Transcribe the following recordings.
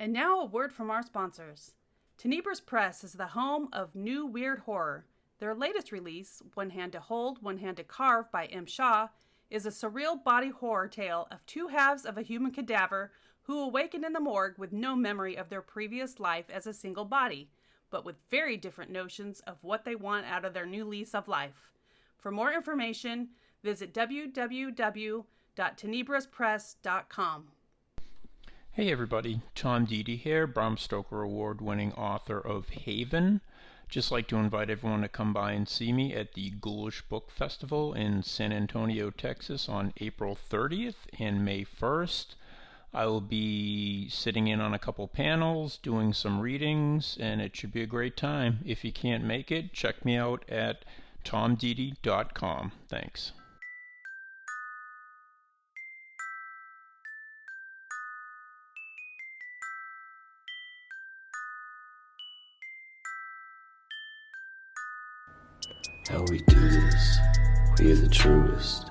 And now a word from our sponsors. Tenebris Press is the home of new weird horror. Their latest release, One Hand to Hold, One Hand to Carve by M. Shaw, is a surreal body horror tale of two halves of a human cadaver who awaken in the morgue with no memory of their previous life as a single body, but with very different notions of what they want out of their new lease of life. For more information, visit www.tenebrispress.com. Hey everybody, Tom Deedy here, Bram Stoker Award-winning author of Haven. Just like to invite everyone to come by and see me at the Ghoulish Book Festival in San Antonio, Texas on April 30th and May 1st. I will be sitting in on a couple panels, doing some readings, and it should be a great time. If you can't make it, check me out at tomdeedy.com. Thanks. How we do this, we are the truest.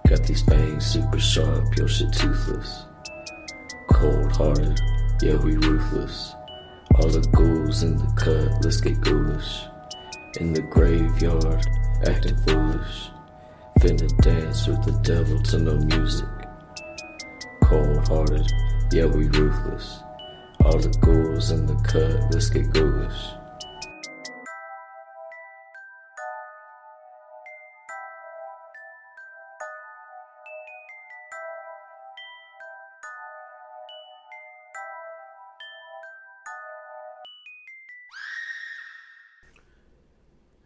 Got these fangs super sharp, your shit toothless. Cold-hearted, yeah we ruthless. All the ghouls in the cut, let's get ghoulish. In the graveyard, acting foolish. Finna dance with the devil to no music. Cold-hearted, yeah we ruthless. All the ghouls in the cut, let's get ghoulish.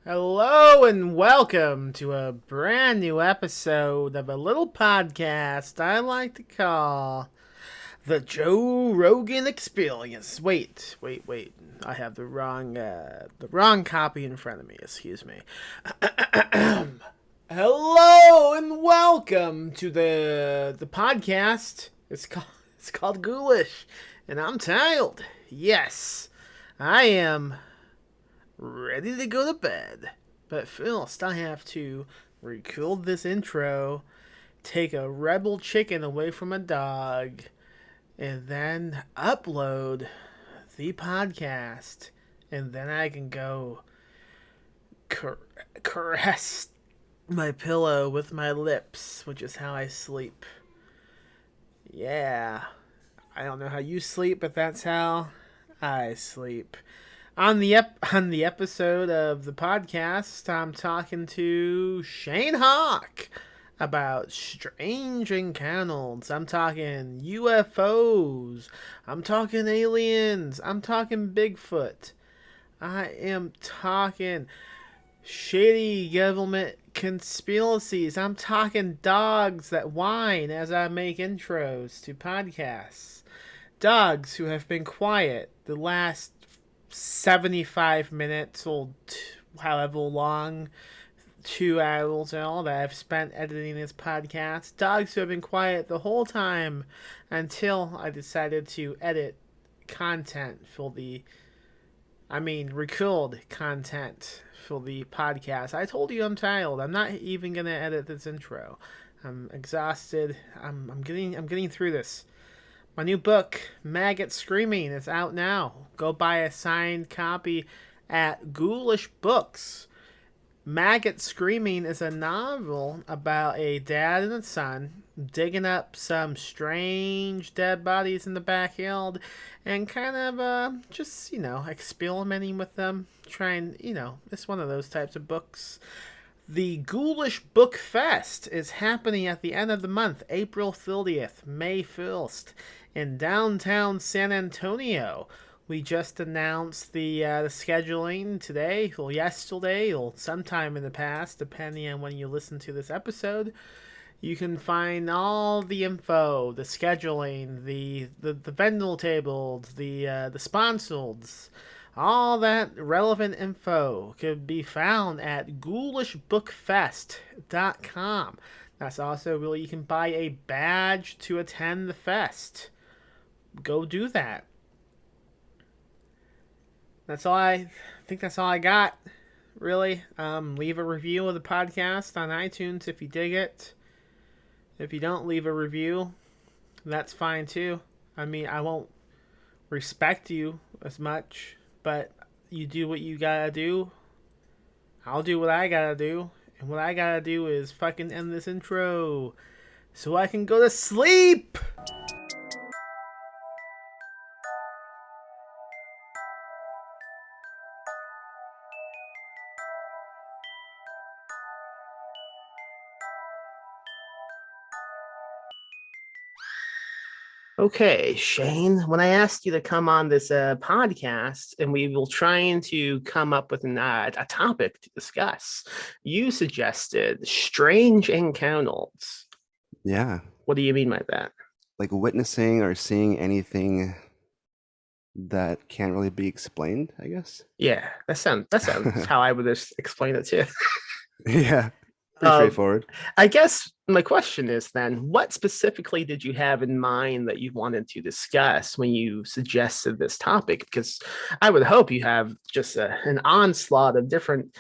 Hello and welcome to a brand new episode of a little podcast I like to call The Joe Rogan Experience. Wait. I have the wrong copy in front of me. Excuse me. Hello and welcome to the podcast. It's called Ghoulish, and I'm tired. Yes, I am ready to go to bed. But first, I have to record this intro, take a rebel chicken away from a dog, and then upload the podcast. And then I can go caress my pillow with my lips, which is how I sleep. Yeah. I don't know how you sleep, but that's how I sleep. On the episode of the podcast, I'm talking to Shane Hawk about strange encounters. I'm talking UFOs. I'm talking aliens. I'm talking Bigfoot. I am talking shady government conspiracies. I'm talking dogs that whine as I make intros to podcasts. Dogs who have been quiet the last 75 minutes or however long, 2 hours and all that I've spent editing this podcast. Dogs who have been quiet the whole time until I decided to edit content for record content for the podcast. I told you I'm tired. I'm not even gonna edit this intro. I'm exhausted. I'm getting through this. My new book, Maggot Screaming, is out now. Go buy a signed copy at Ghoulish Books. Maggot Screaming is a novel about a dad and a son digging up some strange dead bodies in the backyard and kind of just experimenting with them. It's one of those types of books. The Ghoulish Book Fest is happening at the end of the month, April 30th, May 1st, in downtown San Antonio. We just announced the scheduling today, or yesterday, or sometime in the past, depending on when you listen to this episode. You can find all the info, the scheduling, the vendor tables, the sponsors. All that relevant info can be found at ghoulishbookfest.com. That's also where you can buy a badge to attend the fest. Go do that. I think that's all I got, really. Leave a review of the podcast on iTunes if you dig it. If you don't leave a review, that's fine too. I won't respect you as much, but you do what you gotta do. I'll do what I gotta do. And what I gotta do is fucking end this intro so I can go to sleep! Okay, Shane, when I asked you to come on this podcast and we will trying to come up with a topic to discuss, you suggested strange encounters. Yeah, What do you mean by that? like witnessing or seeing anything that can't really be explained, I guess. Yeah, that sounds how I would just explain it too. Yeah, pretty straightforward. I guess my question is then, what specifically did you have in mind that you wanted to discuss when you suggested this topic? Because I would hope you have just an onslaught of different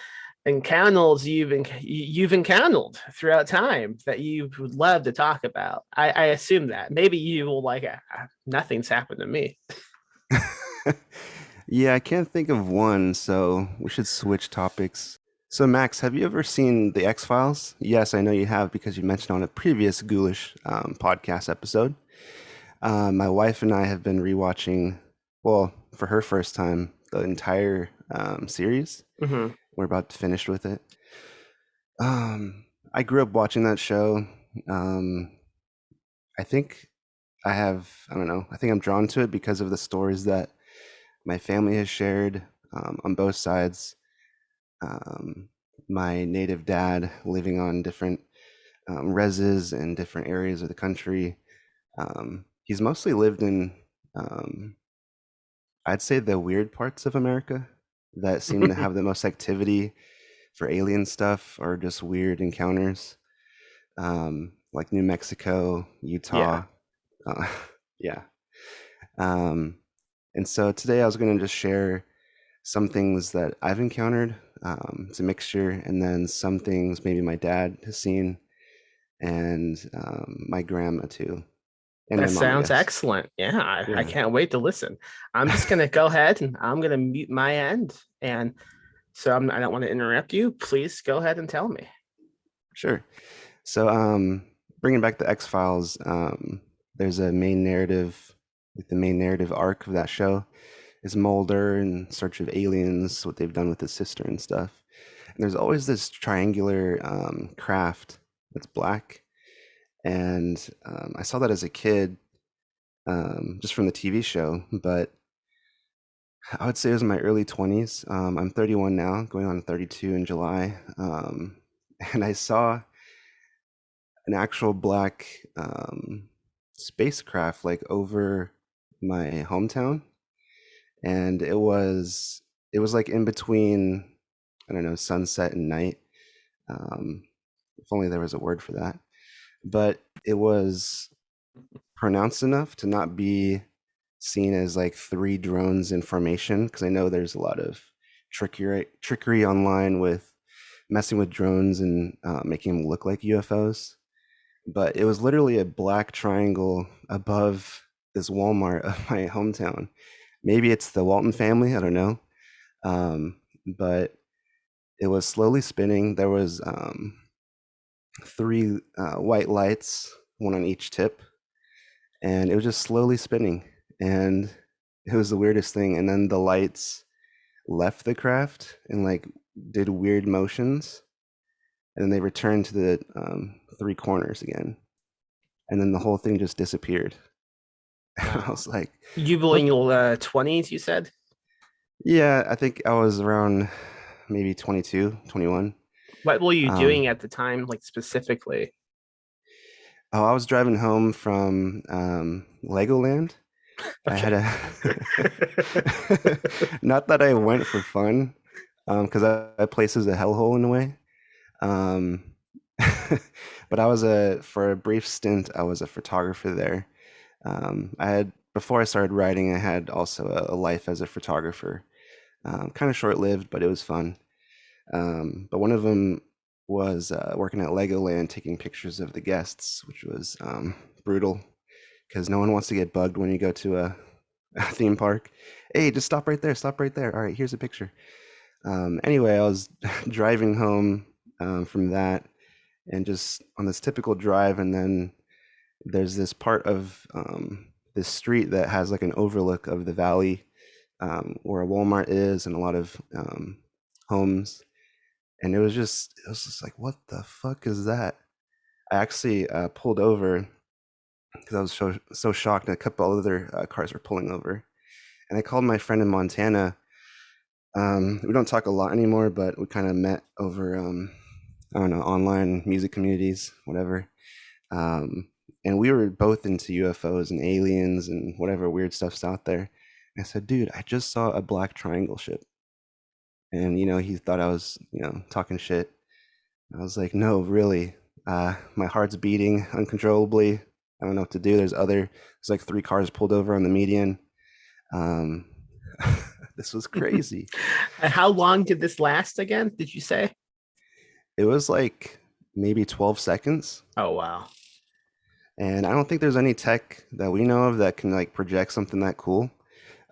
encounters you've encountered throughout time that you would love to talk about. I assume that maybe you will like nothing's happened to me. Yeah, I can't think of one, so we should switch topics. So, Max, have you ever seen The X-Files? Yes, I know you have because you mentioned on a previous Ghoulish podcast episode. My wife and I have been rewatching, well, for her first time, the entire series. Mm-hmm. We're about to finish with it. I grew up watching that show. I think I don't know, I think I'm drawn to it because of the stories that my family has shared on both sides. My native dad living on different reses in different areas of the country. He's mostly lived in, I'd say, the weird parts of America that seem to have the most activity for alien stuff or just weird encounters, like New Mexico, Utah. Yeah. And so today I was going to just share some things that I've encountered. It's a mixture, and then some things maybe my dad has seen, and my grandma too. And That my mom, sounds excellent. Yeah, I can't wait to listen. I'm just going to go ahead and I'm going to mute my end. And so I don't want to interrupt you. Please go ahead and tell me. Sure. So bringing back the X-Files, there's a main narrative, like the main narrative arc of that show is Mulder in search of aliens, what they've done with his sister and stuff. And there's always this triangular craft that's black. And I saw that as a kid, just from the TV show, but I would say it was in my early 20s. I'm 31 now, going on 32 in July. And I saw an actual black spacecraft like over my hometown. And it was like in between, I don't know, sunset and night. If only there was a word for that. But it was pronounced enough to not be seen as like 3 drones in formation, because I know there's a lot of trickery online with messing with drones and making them look like UFOs. But it was literally a black triangle above this Walmart of my hometown. Maybe it's the Walton family, I don't know. But it was slowly spinning. There was 3 white lights, one on each tip, and it was just slowly spinning. And it was the weirdest thing. And then the lights left the craft and like did weird motions, and then they returned to the 3 corners again, and then the whole thing just disappeared. I was like, you were in your 20s, you said? Yeah, I think I was around maybe 22, 21. What were you doing at the time, like specifically? Oh, I was driving home from Legoland. I had not that I went for fun, because that place is a hellhole in a way. But for a brief stint, I was a photographer there. Before I started writing, I had also a life as a photographer. Kind of short-lived, but it was fun. But one of them was working at Legoland, taking pictures of the guests, which was brutal, because no one wants to get bugged when you go to a theme park. Hey, just stop right there. Stop right there. All right, here's a picture. Anyway, I was driving home from that, and just on this typical drive, and then there's this part of this street that has like an overlook of the valley, where a Walmart is and a lot of homes. And it was just like, what the fuck is that? I actually pulled over because I was so shocked, and a couple other cars were pulling over. And I called my friend in Montana. We don't talk a lot anymore, but we kind of met over I don't know, online music communities, whatever. And we were both into UFOs and aliens and whatever weird stuff's out there. I said, dude, I just saw a black triangle ship. And, he thought I was, talking shit. I was like, no, really. My heart's beating uncontrollably. I don't know what to do. There's like 3 cars pulled over on the median. This was crazy. And how long did this last again? Did you say? It was like maybe 12 seconds. Oh, wow. And I don't think there's any tech that we know of that can like project something that cool,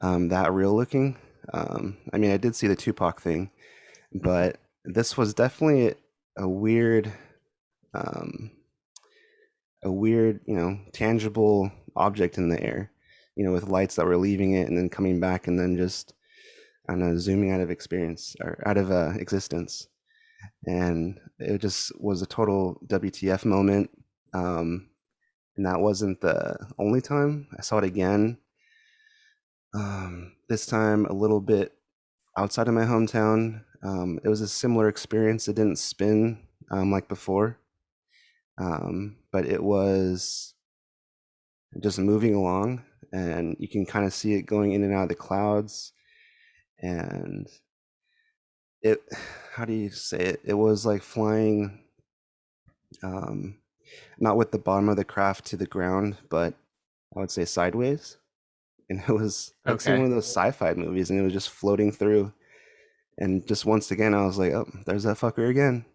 that real looking. I mean, I did see the Tupac thing, but this was definitely a weird, tangible object in the air, with lights that were leaving it and then coming back and then just, I don't know, zooming out of experience or out of existence. And it just was a total WTF moment. And that wasn't the only time. I saw it again. This time a little bit outside of my hometown. It was a similar experience. It didn't spin like before, but it was just moving along, and you can kind of see it going in and out of the clouds. And it, how do you say it? It was like flying, not with the bottom of the craft to the ground, but I would say sideways. And it was like seeing one of those sci-fi movies, and it was just floating through. And just once again, I was like, oh, there's that fucker again.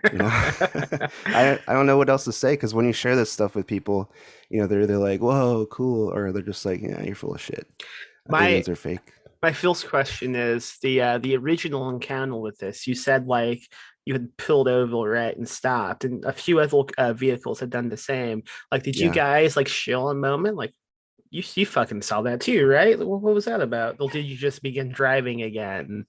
I don't know what else to say, because when you share this stuff with people, they're like, whoa, cool, or they're just like, yeah, you're full of shit. Aliens are fake. My first question is the original encounter with this. You said like you had pulled over, right, and stopped, and a few other vehicles had done the same. Like, did you guys like chill a moment? Like, you fucking saw that too, right? What was that about? Or did you just begin driving again?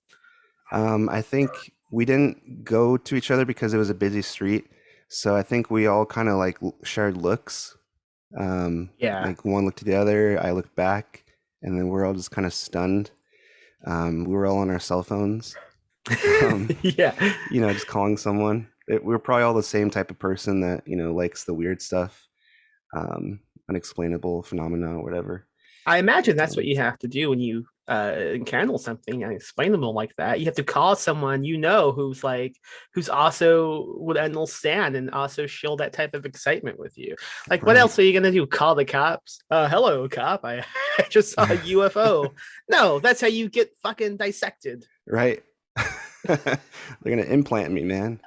I think we didn't go to each other because it was a busy street. So I think we all kind of like shared looks. Like one looked to the other, I looked back, and then we're all just kind of stunned. We were all on our cell phones. Just calling someone. We were probably all the same type of person that, likes the weird stuff, unexplainable phenomena or whatever. I imagine that's what you have to do when you encounter something unexplainable like that. You have to call someone who's also would understand and also show that type of excitement with you. Like, what else are you gonna do? Call the cops? Hello, cop. I just saw a UFO. No, that's how you get fucking dissected. Right. They're gonna implant me, man.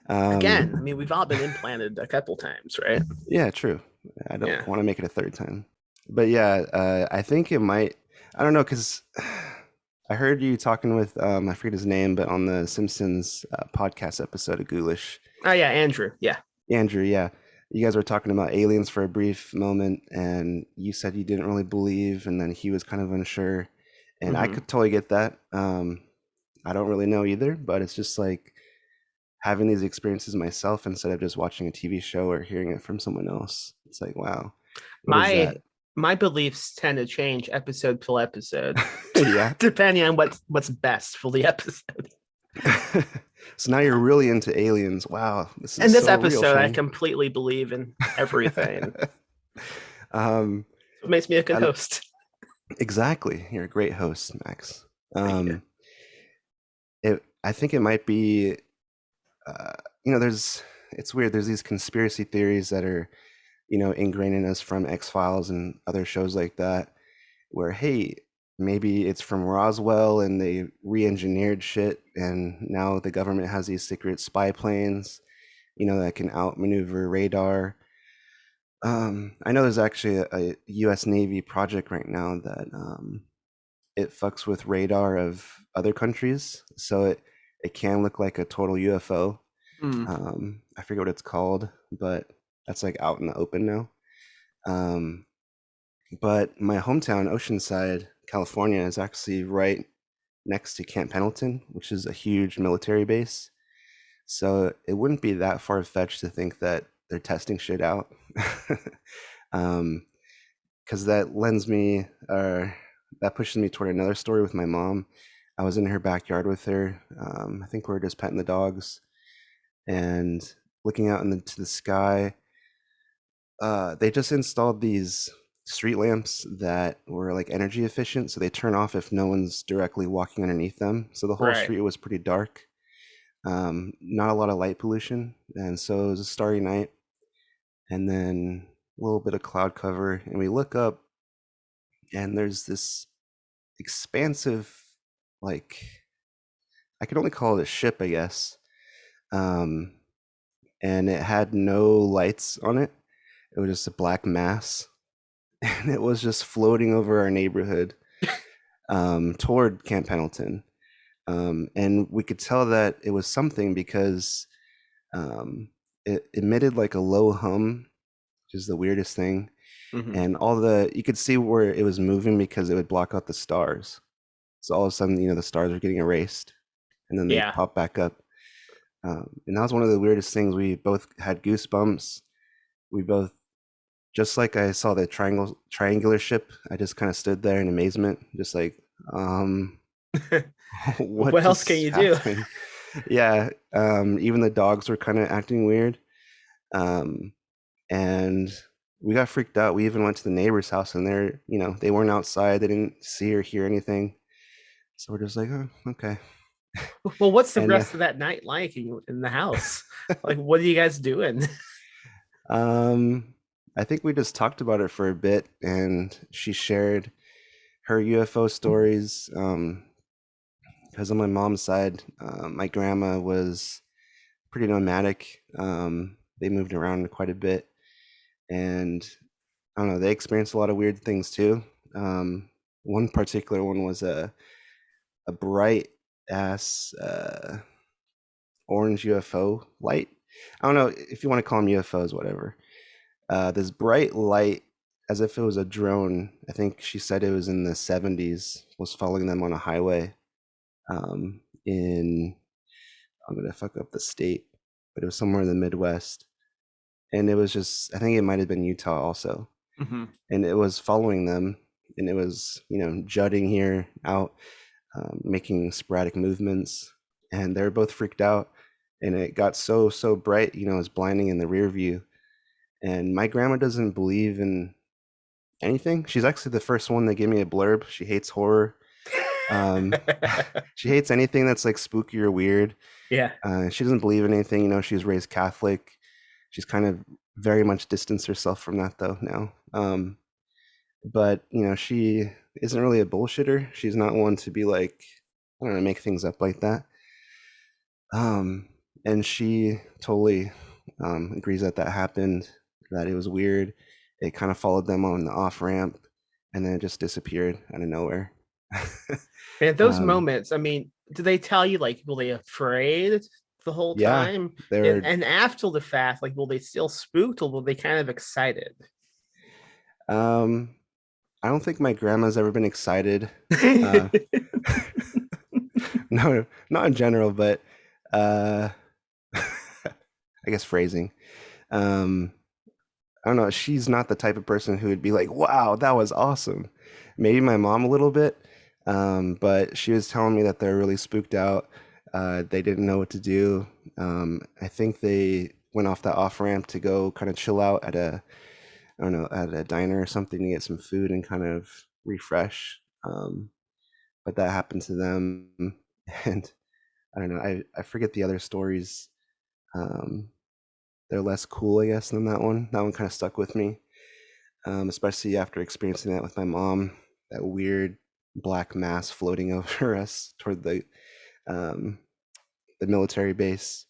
Again, I mean, we've all been implanted a couple times, right? Yeah, true. I don't want to make it a third time. But yeah, I think it might. I don't know, because I heard you talking with I forget his name, but on the Simpsons podcast episode of Ghoulish. Oh yeah, Andrew. Yeah, Andrew. Yeah, you guys were talking about aliens for a brief moment, and you said you didn't really believe, and then he was kind of unsure, and I could totally get that. I don't really know either, but it's just like having these experiences myself instead of just watching a TV show or hearing it from someone else. It's like, wow. My beliefs tend to change episode to episode. Yeah. Depending on what's best for the episode. So now you're really into aliens. Wow. In this episode, I completely believe in everything. It makes me a good host. Exactly. You're a great host, Max. I think it might be, it's weird. There's these conspiracy theories that are, ingrained in us from X-Files and other shows like that, where, hey, maybe it's from Roswell and they re-engineered shit, and now the government has these secret spy planes, that can outmaneuver radar. I know there's actually a U.S. Navy project right now that it fucks with radar of other countries, so it can look like a total UFO. Hmm. I forget what it's called, but that's like out in the open now. Um, but my hometown, Oceanside, California, is actually right next to Camp Pendleton, which is a huge military base. So it wouldn't be that far-fetched to think that they're testing shit out. Because that lends me, that pushes me toward another story with my mom. I was in her backyard with her. I think we were just petting the dogs and looking out into the sky. They just installed these street lamps that were like energy efficient, so they turn off if no one's directly walking underneath them. So the whole Right. street was pretty dark. Not a lot of light pollution, and so it was a starry night, and then a little bit of cloud cover, and we look up, and there's this expansive, like, I could only call it a ship, I guess, um, and it had no lights on it. It was just a black mass, and it was just floating over our neighborhood toward Camp Pendleton. And we could tell that it was something because it emitted like a low hum, which is the weirdest thing. Mhm. And you could see where it was moving because it would block out the stars. So all of a sudden, the stars were getting erased, and then they Yeah. pop back up. And that was one of the weirdest things. We both had goosebumps. We both, just like I saw the triangular ship, I just kind of stood there in amazement, just like, what What else can just you do? happened? Yeah, even the dogs were kind of acting weird. And we got freaked out. We even went to the neighbor's house, and they weren't outside. They didn't see or hear anything. So we're just like, oh, okay. Well, what's the And rest of that night like in the house? Like, what are you guys doing? I think we just talked about it for a bit, and she shared her UFO stories. Because on my mom's side, my grandma was pretty nomadic. They moved around quite a bit, and I don't know, they experienced a lot of weird things too. One particular one was a bright ass orange UFO light. I don't know if you want to call them UFOs, whatever. This bright light, as if it was a drone. I think she said it was in the 70s, was following them on a highway in, I'm going to fuck up the state, but it was somewhere in the Midwest. And it was just, I think it might have been Utah also. Mm-hmm. And it was following them, and it was, jutting here out, making sporadic movements. And they were both freaked out. And it got so bright, it was blinding in the rear view. And my grandma doesn't believe in anything. She's actually the first one that gave me a blurb. She hates horror. She hates anything that's like spooky or weird. Yeah. She doesn't believe in anything. She was raised Catholic. She's kind of very much distanced herself from that though now. But she isn't really a bullshitter. She's not one to be like, I don't know, make things up like that. And she totally agrees that happened, that it was weird. It kind of followed them on the off ramp, and then it just disappeared out of nowhere. Man, those moments, I mean, do they tell you, like, were they afraid the whole Yeah, time? they were. And after the fact, like, will they still spooked, or were they kind of excited? I don't think my grandma's ever been excited. No, not in general, but I guess phrasing. I don't know. She's not the type of person who would be like, "Wow, that was awesome." Maybe my mom a little bit, but she was telling me that they're really spooked out. They didn't know what to do. I think they went off that off ramp to go kind of chill out at I don't know, at a diner or something to get some food and kind of refresh. But that happened to them, and I don't know. I forget the other stories. They're less cool, I guess, than that one. That one kind of stuck with me, especially after experiencing that with my mom. That weird black mass floating over us toward the military base.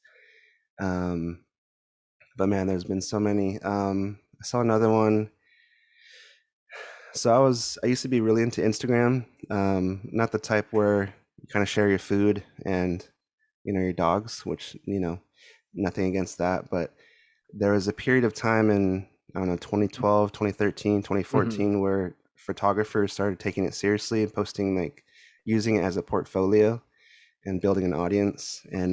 But man, there's been so many. I saw another one. So I used to be really into Instagram. Not the type where you kind of share your food and your dogs, which nothing against that, but there was a period of time in, I don't know, 2012, 2013, 2014, where photographers started taking it seriously and posting, like, using it as a portfolio and building an audience. And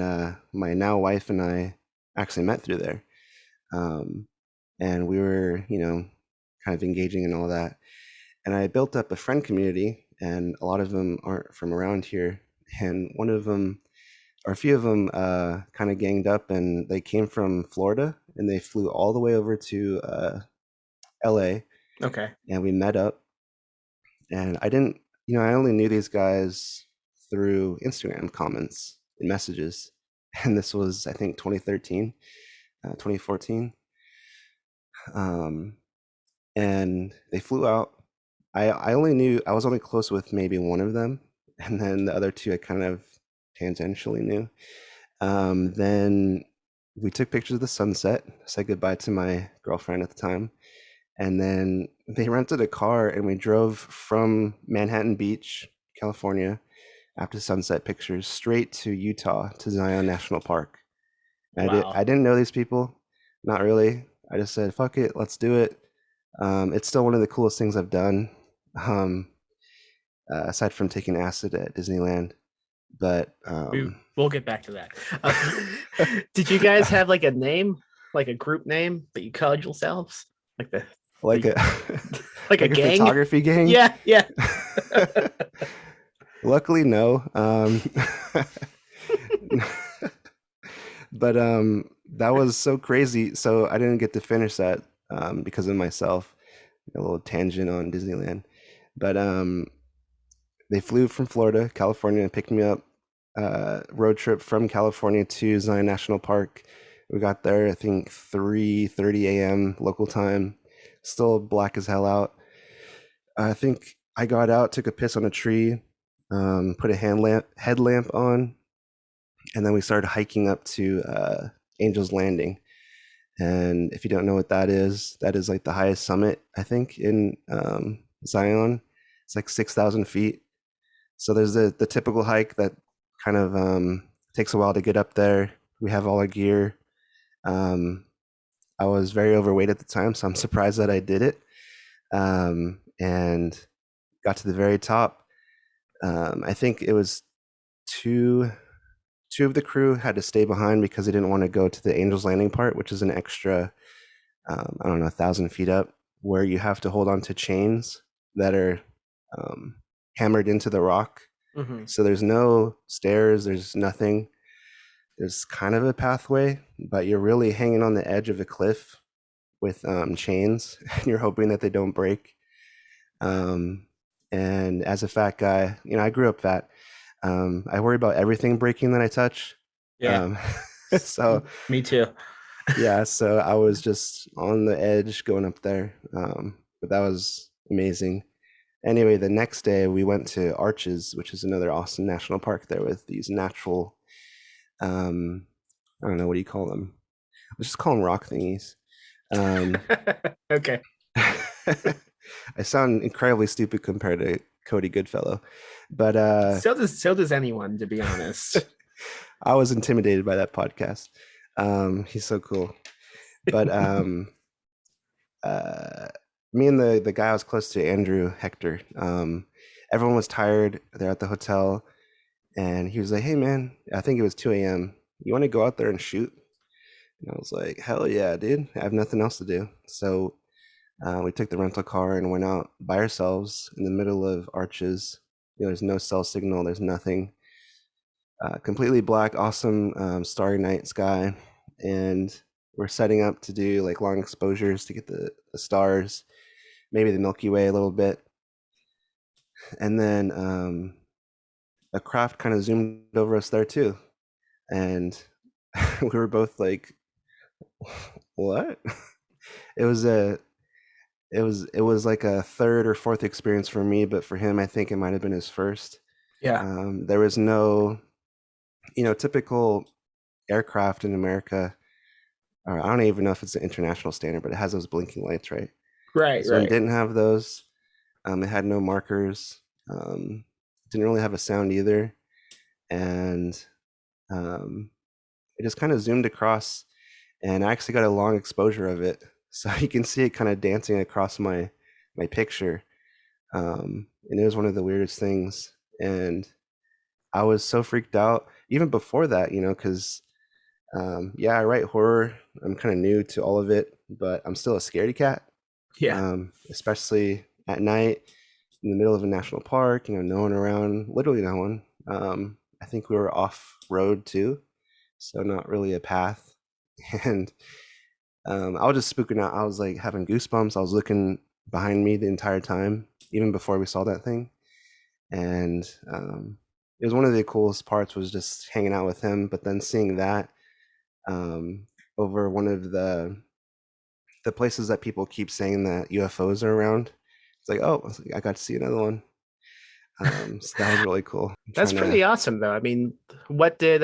my now wife and I actually met through there. And we were, kind of engaging in all that. And I built up a friend community, and a lot of them aren't from around here. And one of them, or a few of them, kind of ganged up, and they came from Florida, and they flew all the way over to LA. Okay. And we met up. And I didn't, I only knew these guys through Instagram comments and messages. And this was, I think, 2013, 2014. And they flew out. I was only close with maybe one of them. And then the other two I kind of tangentially knew. Then we took pictures of the sunset, said goodbye to my girlfriend at the time. And then they rented a car, and we drove from Manhattan Beach, California, after sunset pictures, straight to Utah, to Zion National Park. And Wow. I didn't know these people, not really. I just said, fuck it, let's do it. It's still one of the coolest things I've done, aside from taking acid at Disneyland. But we'll get back to that. Did you guys have like a name, like a group name that you called yourselves? Like a like a gang? photography gang? Yeah. Luckily, no. But that was so crazy. So I didn't get to finish that because of myself. A little tangent on Disneyland. But they flew from Florida, California, and picked me up. Road trip from California to Zion National Park. We got there, I think, 3:30 a.m. local time. Still black as hell out. I think I got out, took a piss on a tree, put a headlamp on, and then we started hiking up to Angel's Landing. And if you don't know what that is like the highest summit, I think, in Zion. It's like 6,000 feet. So there's the typical hike that kind of takes a while to get up there. We have all our gear. I was very overweight at the time, so I'm surprised that I did it. And got to the very top. I think it was two of the crew had to stay behind because they didn't want to go to the Angel's Landing part, which is an extra, 1,000 feet up, where you have to hold on to chains that are hammered into the rock. So there's no stairs, there's nothing. There's kind of a pathway, but you're really hanging on the edge of a cliff with chains, and you're hoping that they don't break. And as a fat guy, I grew up fat. I worry about everything breaking that I touch. Yeah. So me too. Yeah, so I was just on the edge going up there. But that was amazing. Anyway, the next day we went to Arches, which is another awesome national park there with these natural, I don't know, what do you call them? Let's just call them rock thingies. Okay. I sound incredibly stupid compared to Cody Goodfellow, but so does anyone, to be honest. I was intimidated by that podcast. He's so cool. But me and the guy I was close to, Andrew Hector, everyone was tired. They're at the hotel, and he was like, "Hey man, I think it was 2 a.m. You want to go out there and shoot?" And I was like, "Hell yeah, dude! I have nothing else to do." So we took the rental car and went out by ourselves in the middle of Arches. There's no cell signal. There's nothing. Completely black, awesome starry night sky, and we're setting up to do like long exposures to get the stars, maybe the Milky Way a little bit. And then a craft kind of zoomed over us there too, and we were both like, "What?" It was like a third or fourth experience for me, but for him, I think it might have been his first. Yeah. There was no, typical aircraft in America or I don't even know if it's an international standard, but it has those blinking lights, right? Right, This one right. didn't have those. It had no markers. Didn't really have a sound either, and it just kind of zoomed across, and I actually got a long exposure of it, so you can see it kind of dancing across my picture. And it was one of the weirdest things, and I was so freaked out even before that, because yeah, I write horror. I'm kind of new to all of it, but I'm still a scaredy cat. Yeah. Especially at night in the middle of a national park, no one around, literally no one. I think we were off road too, so not really a path. And I was just spooking out. I was like having goosebumps. I was looking behind me the entire time, even before we saw that thing. And it was one of the coolest parts was just hanging out with him, but then seeing that over one of the places that people keep saying that UFOs are around. It's like, oh, I got to see another one. So that was really cool. That's pretty awesome, though. I mean, what did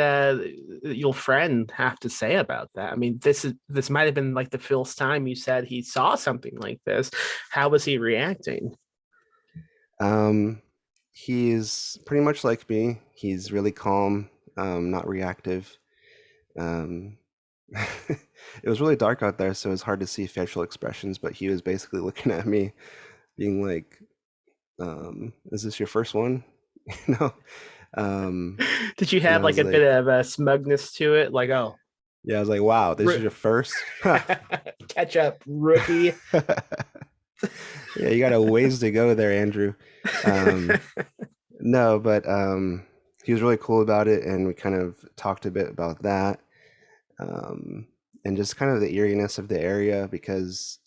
your friend have to say about that? I mean, this might have been like the first time you said he saw something like this. How was he reacting? He's pretty much like me. He's really calm, not reactive. It was really dark out there, so it was hard to see facial expressions, but he was basically looking at me being like, is this your first one? Did you have like a bit of a smugness to it? Like, oh. Yeah, I was like, wow, this is your first? Catch up, rookie. Yeah, you got a ways to go there, Andrew. No, but he was really cool about it, and we kind of talked a bit about that. And just kind of the eeriness of the area, because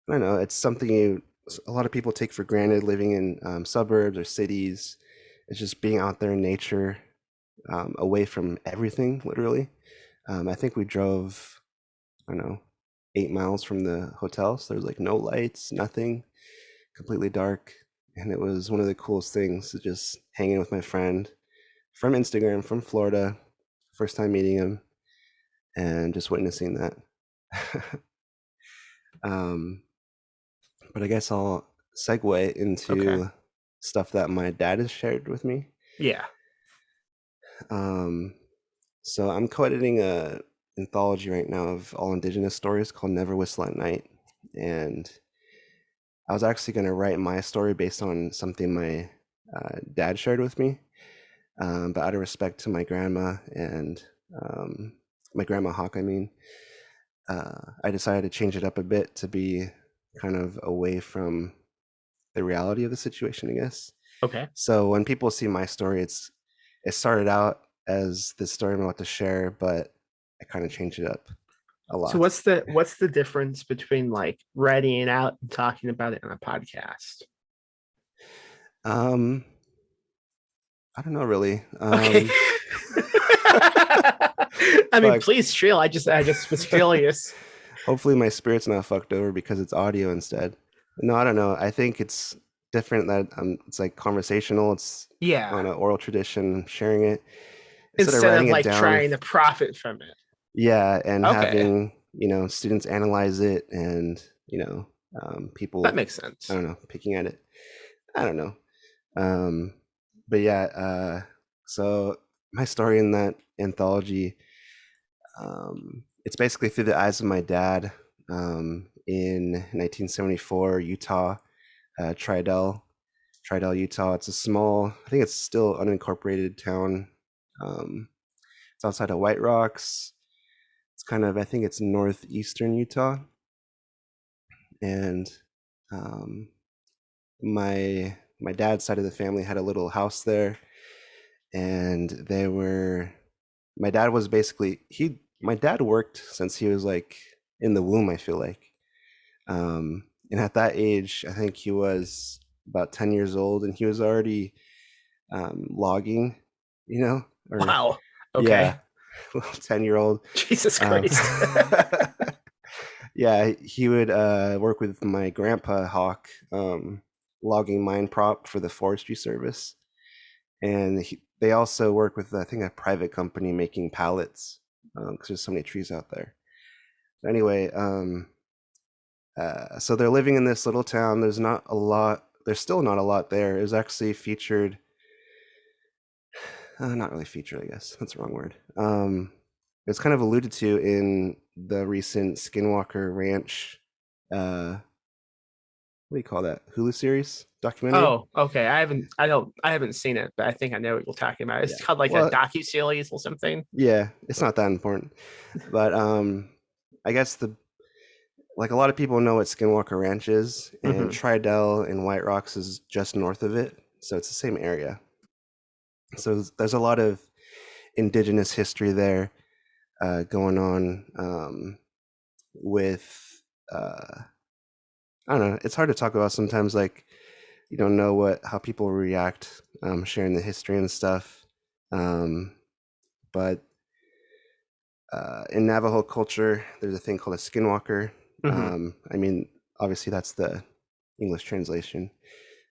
I don't know, it's something a lot of people take for granted living in suburbs or cities. It's just being out there in nature, away from everything, literally. I think we drove, I don't know, 8 miles from the hotel, so there's like no lights, nothing, completely dark. And it was one of the coolest things, just hanging with my friend from Instagram, from Florida, first time meeting him, and just witnessing that. But I guess I'll segue into stuff that my dad has shared with me. Yeah. So I'm co-editing a anthology right now of all Indigenous stories called Never Whistle at Night, and I was actually going to write my story based on something my dad shared with me, but out of respect to my grandma and my grandma Hawk, I decided to change it up a bit to be kind of away from the reality of the situation, I guess. Okay. So when people see my story, it started out as the story I'm about to share, but I kind of changed it up a lot. So what's the difference between like writing it out and talking about it on a podcast? I don't know really. Okay. I mean, please, Trill. I just was curious. Hopefully my spirit's not fucked over because it's audio instead. No, I don't know. I think it's different that it's like conversational. It's on an oral tradition, sharing it instead of like trying to profit from it. Yeah, and having students analyze it, and people, that makes sense. I don't know, picking at it. I don't know. But yeah, so my story in that anthology, it's basically through the eyes of my dad, in 1974, Utah, Tridell, Utah. It's a small, I think it's still unincorporated town. It's outside of White Rocks. It's kind of, I think it's northeastern Utah. And my dad's side of the family had a little house there, and my dad was basically, my dad worked since he was like in the womb, I feel like. And at that age, I think he was about 10 years old, and he was already logging, wow. Okay. Yeah, 10-year-old. Jesus Christ. Yeah, he would work with my grandpa Hawk, logging mine prop for the Forestry Service. And they also work with, I think, a private company making pallets, because there's so many trees out there. Anyway, so they're living in this little town. There's not a lot. There's still not a lot there. It was actually featured. Not really featured, I guess. That's the wrong word. It's kind of alluded to in the recent Skinwalker Ranch. What do you call that? Hulu series documentary? Oh, okay. I haven't seen it, but I think I know what you're talking about. It's Yeah. called like Well, a docu-series or something. yeah, it's not that important. But I guess like a lot of people know what Skinwalker Ranch is, and Tridell and White Rocks is just north of it. So it's the same area. So there's a lot of indigenous history there going on with I don't know. It's hard to talk about sometimes. Like you don't know how people react sharing the history and stuff. But in Navajo culture, there's a thing called a skinwalker. I mean, obviously that's the English translation.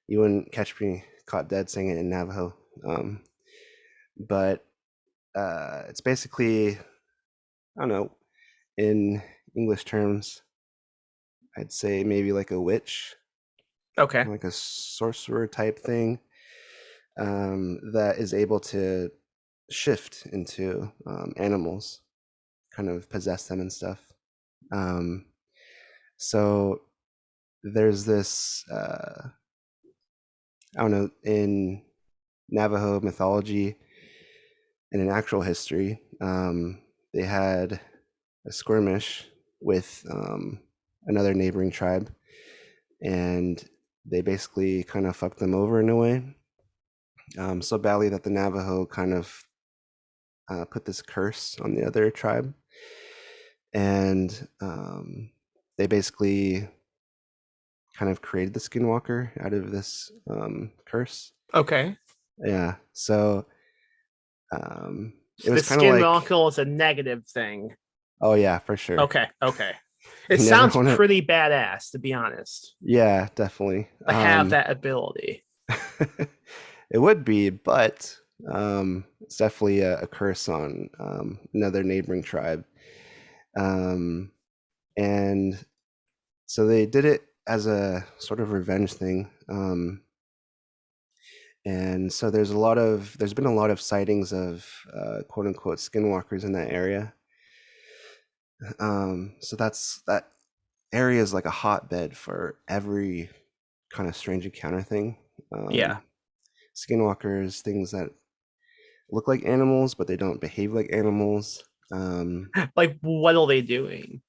You wouldn't catch me caught dead saying it in Navajo. But it's basically, I don't know, in English terms, I'd say maybe like a witch. Okay. Like a sorcerer type thing that is able to shift into animals, kind of possess them and stuff. So there's this, I don't know, in Navajo mythology and in actual history, they had a skirmish with another neighboring tribe, and they basically kind of fucked them over in a way, so badly that the Navajo kind of put this curse on the other tribe, and they basically kind of created the Skinwalker out of this curse. Okay. Yeah, so it The was kind of like Skinwalker is a negative thing. Oh yeah, for sure. Okay. It sounds pretty badass, to be honest. Yeah, definitely. I have that ability. It would be, but it's definitely a curse on another neighboring tribe. And so they did it as a sort of revenge thing. And so there's been a lot of sightings of quote unquote skinwalkers in that area. So that area is like a hotbed for every kind of strange encounter thing. Yeah. Skinwalkers, things that look like animals, but they don't behave like animals. Like, what are they doing?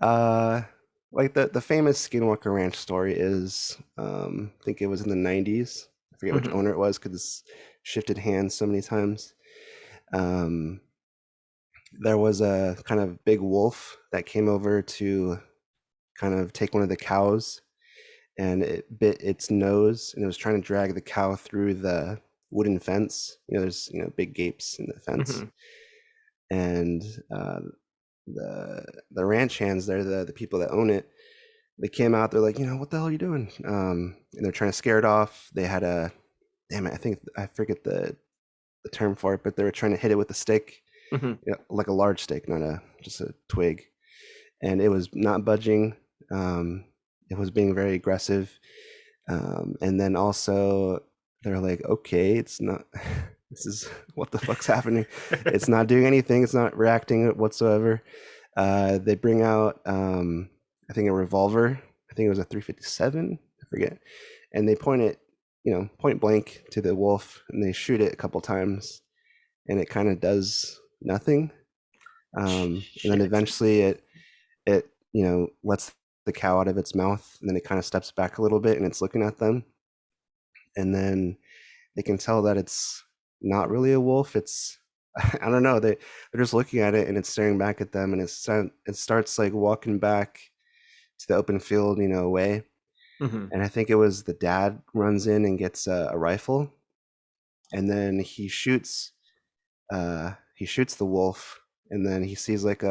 Like the famous Skinwalker Ranch story is, I think it was in the 90s. I forget which owner it was because it's shifted hands so many times. There was a kind of big wolf that came over to kind of take one of the cows, and it bit its nose, and it was trying to drag the cow through the wooden fence. There's big gapes in the fence, and the ranch hands there, the people that own it, they came out. They're like, what the hell are you doing? And they're trying to scare it off. They had I forget the term for it, but they were trying to hit it with a stick, like a large stick, not just a twig, and it was not budging. It was being very aggressive, and then also they're like, okay, it's not. This is what the fuck's happening. It's not doing anything. It's not reacting whatsoever. They bring out, I think, a revolver. I think it was a 357. I forget. And they point it, point blank to the wolf, and they shoot it a couple times, and it kind of does nothing. And then eventually it lets the cow out of its mouth, and then it kind of steps back a little bit, and it's looking at them. And then they can tell that it's not really a wolf. It's, I don't know, they're just looking at it, and it's staring back at them, and it starts like walking back to the open field, away. And I think it was the dad runs in and gets a rifle, and then he shoots the wolf, and then he sees like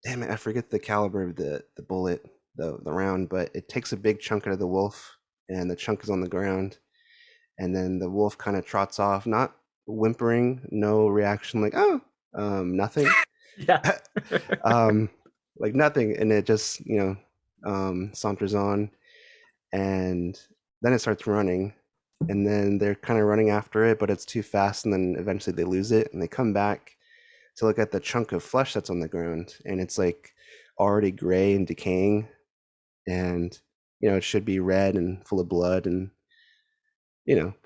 damn it, I forget the caliber of the bullet, the round, but it takes a big chunk out of the wolf, and the chunk is on the ground. And then the wolf kind of trots off, not whimpering, no reaction, like, nothing. Yeah. Like nothing, and it just saunters on, and then it starts running, and then they're kind of running after it, but it's too fast, and then eventually they lose it, and they come back to look at the chunk of flesh that's on the ground, and it's like already gray and decaying, and it should be red and full of blood, and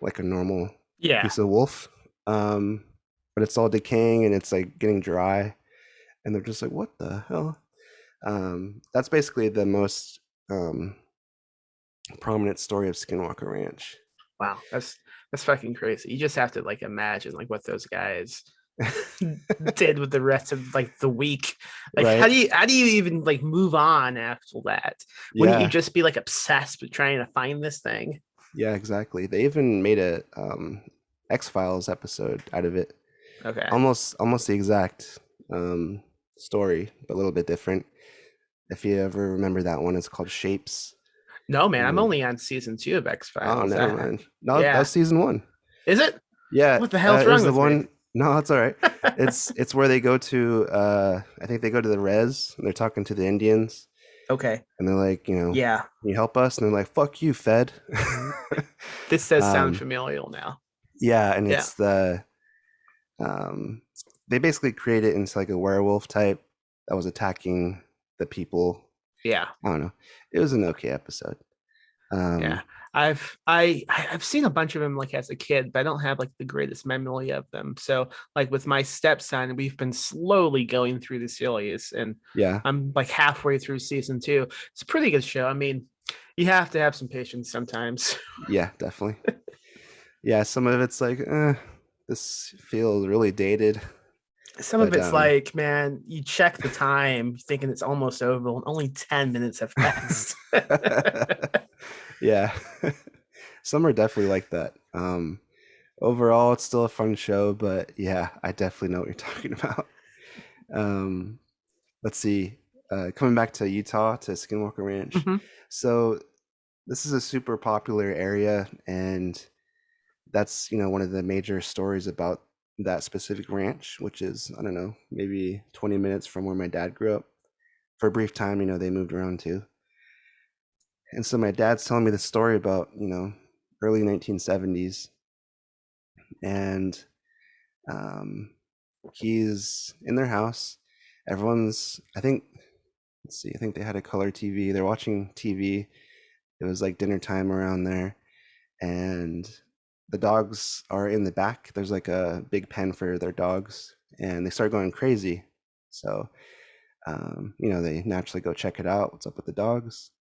like a normal Yeah. piece of wolf. But it's all decaying and it's like getting dry, and they're just like, what the hell? That's basically the most prominent story of Skinwalker Ranch. Wow, that's fucking crazy. You just have to like imagine like what those guys did with the rest of like the week. Like Right. how do you even like move on after that? Wouldn't you Yeah. just be like obsessed with trying to find this thing? Yeah, exactly. They even made a X-Files episode out of it. Okay. Almost the exact story, but a little bit different. If you ever remember that one, it's called Shapes. No, man, I'm only on season 2 of X-Files. Oh, never mind. No, Yeah. that's season 1. Is it? Yeah. What the hell's it wrong was the with one. me? No, that's all right. It's where they go to. I think they go to the res, and they're talking to the Indians, Okay. and they're like, Yeah. can you help us? And they're like, fuck you, Fed. This does sound familial now. Yeah, and it's the they basically create it into like a werewolf type that was attacking the people. Yeah. I don't know. It was an okay episode. Yeah. I've seen a bunch of them like as a kid, but I don't have like the greatest memory of them. So like with my stepson, we've been slowly going through the series, and Yeah. I'm like halfway through season 2. It's a pretty good show. I mean, you have to have some patience sometimes. Yeah, definitely. Yeah, some of it's like, this feels really dated. Some of it's like, man, you check the time thinking it's almost over, and only 10 minutes have passed. Yeah. Some are definitely like that. Overall, it's still a fun show, but yeah, I definitely know what you're talking about. Let's see. Coming back to Utah, to Skinwalker Ranch. Mhm. So this is a super popular area, and that's one of the major stories about that specific ranch, which is, I don't know, maybe 20 minutes from where my dad grew up. For a brief time, they moved around too. And so my dad's telling me the story about, early 1970s. And he's in their house. Everyone's, I think they had a color TV. They're watching TV. It was like dinner time around there. And the dogs are in the back. There's like a big pen for their dogs. And they start going crazy. So, they naturally go check it out. What's up with the dogs?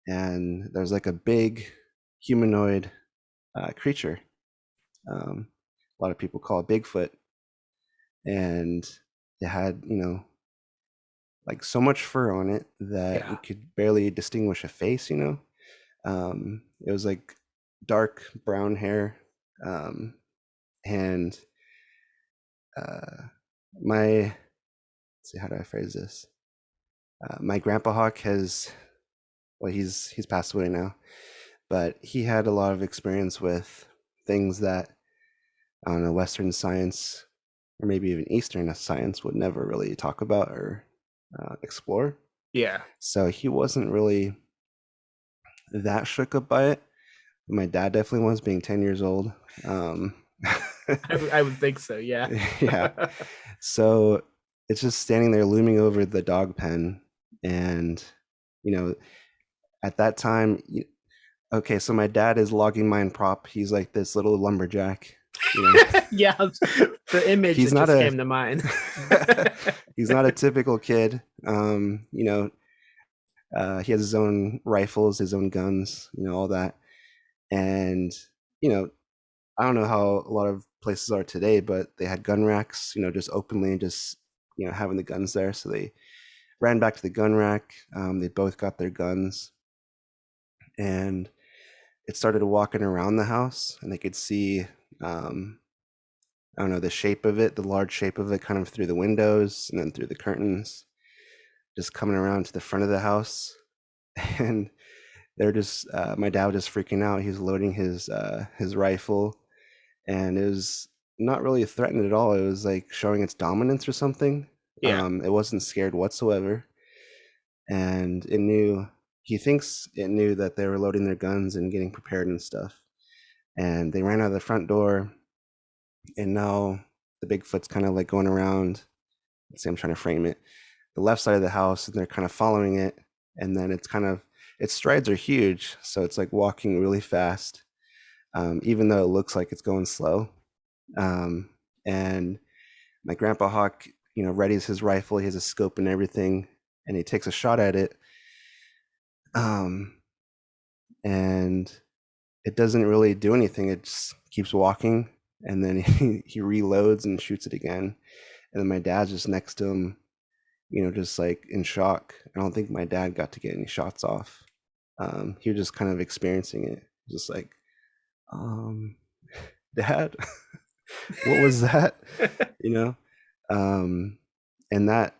And there's like a big humanoid creature. A lot of people call it Bigfoot. And it had, like so much fur on it that you could barely distinguish a face, It was like dark brown hair. And let's see, how do I phrase this? My grandpa Hawk he's passed away now, but he had a lot of experience with things that, I don't know, Western science or maybe even Eastern science would never really talk about or explore. Yeah. So he wasn't really that shook up by it. My dad definitely was, being 10 years old. I would think so, yeah. Yeah. So it's just standing there looming over the dog pen. And, at that time, okay, so my dad is logging mine prop. He's like this little lumberjack. Yeah, the image He's that not just a- came to mind. He's not a typical kid. He has his own rifles, his own guns, all that. And, I don't know how a lot of places are today, but they had gun racks, just openly, just, having the guns there. So they ran back to the gun rack. They both got their guns, and it started walking around the house, and they could see, I don't know, the shape of it, the large shape of it, kind of through the windows and then through the curtains, just coming around to the front of the house. And they're just, my dad was just freaking out. He was loading his rifle, and it was not really threatened at all. It was like showing its dominance or something. Yeah. It wasn't scared whatsoever, and he thinks it knew that they were loading their guns and getting prepared and stuff. And they ran out of the front door, and now the Bigfoot's kind of like going around. Let's see, I'm trying to frame it. The left side of the house, and they're kind of following it, and then its strides are huge, so it's like walking really fast, even though it looks like it's going slow. And my grandpa Hawk, readies his rifle. He has a scope and everything, and he takes a shot at it. And it doesn't really do anything. It just keeps walking, and then he reloads and shoots it again. And then my dad's just next to him, just like in shock. I don't think my dad got to get any shots off. He was just kind of experiencing it, just like, Dad, what was that? And that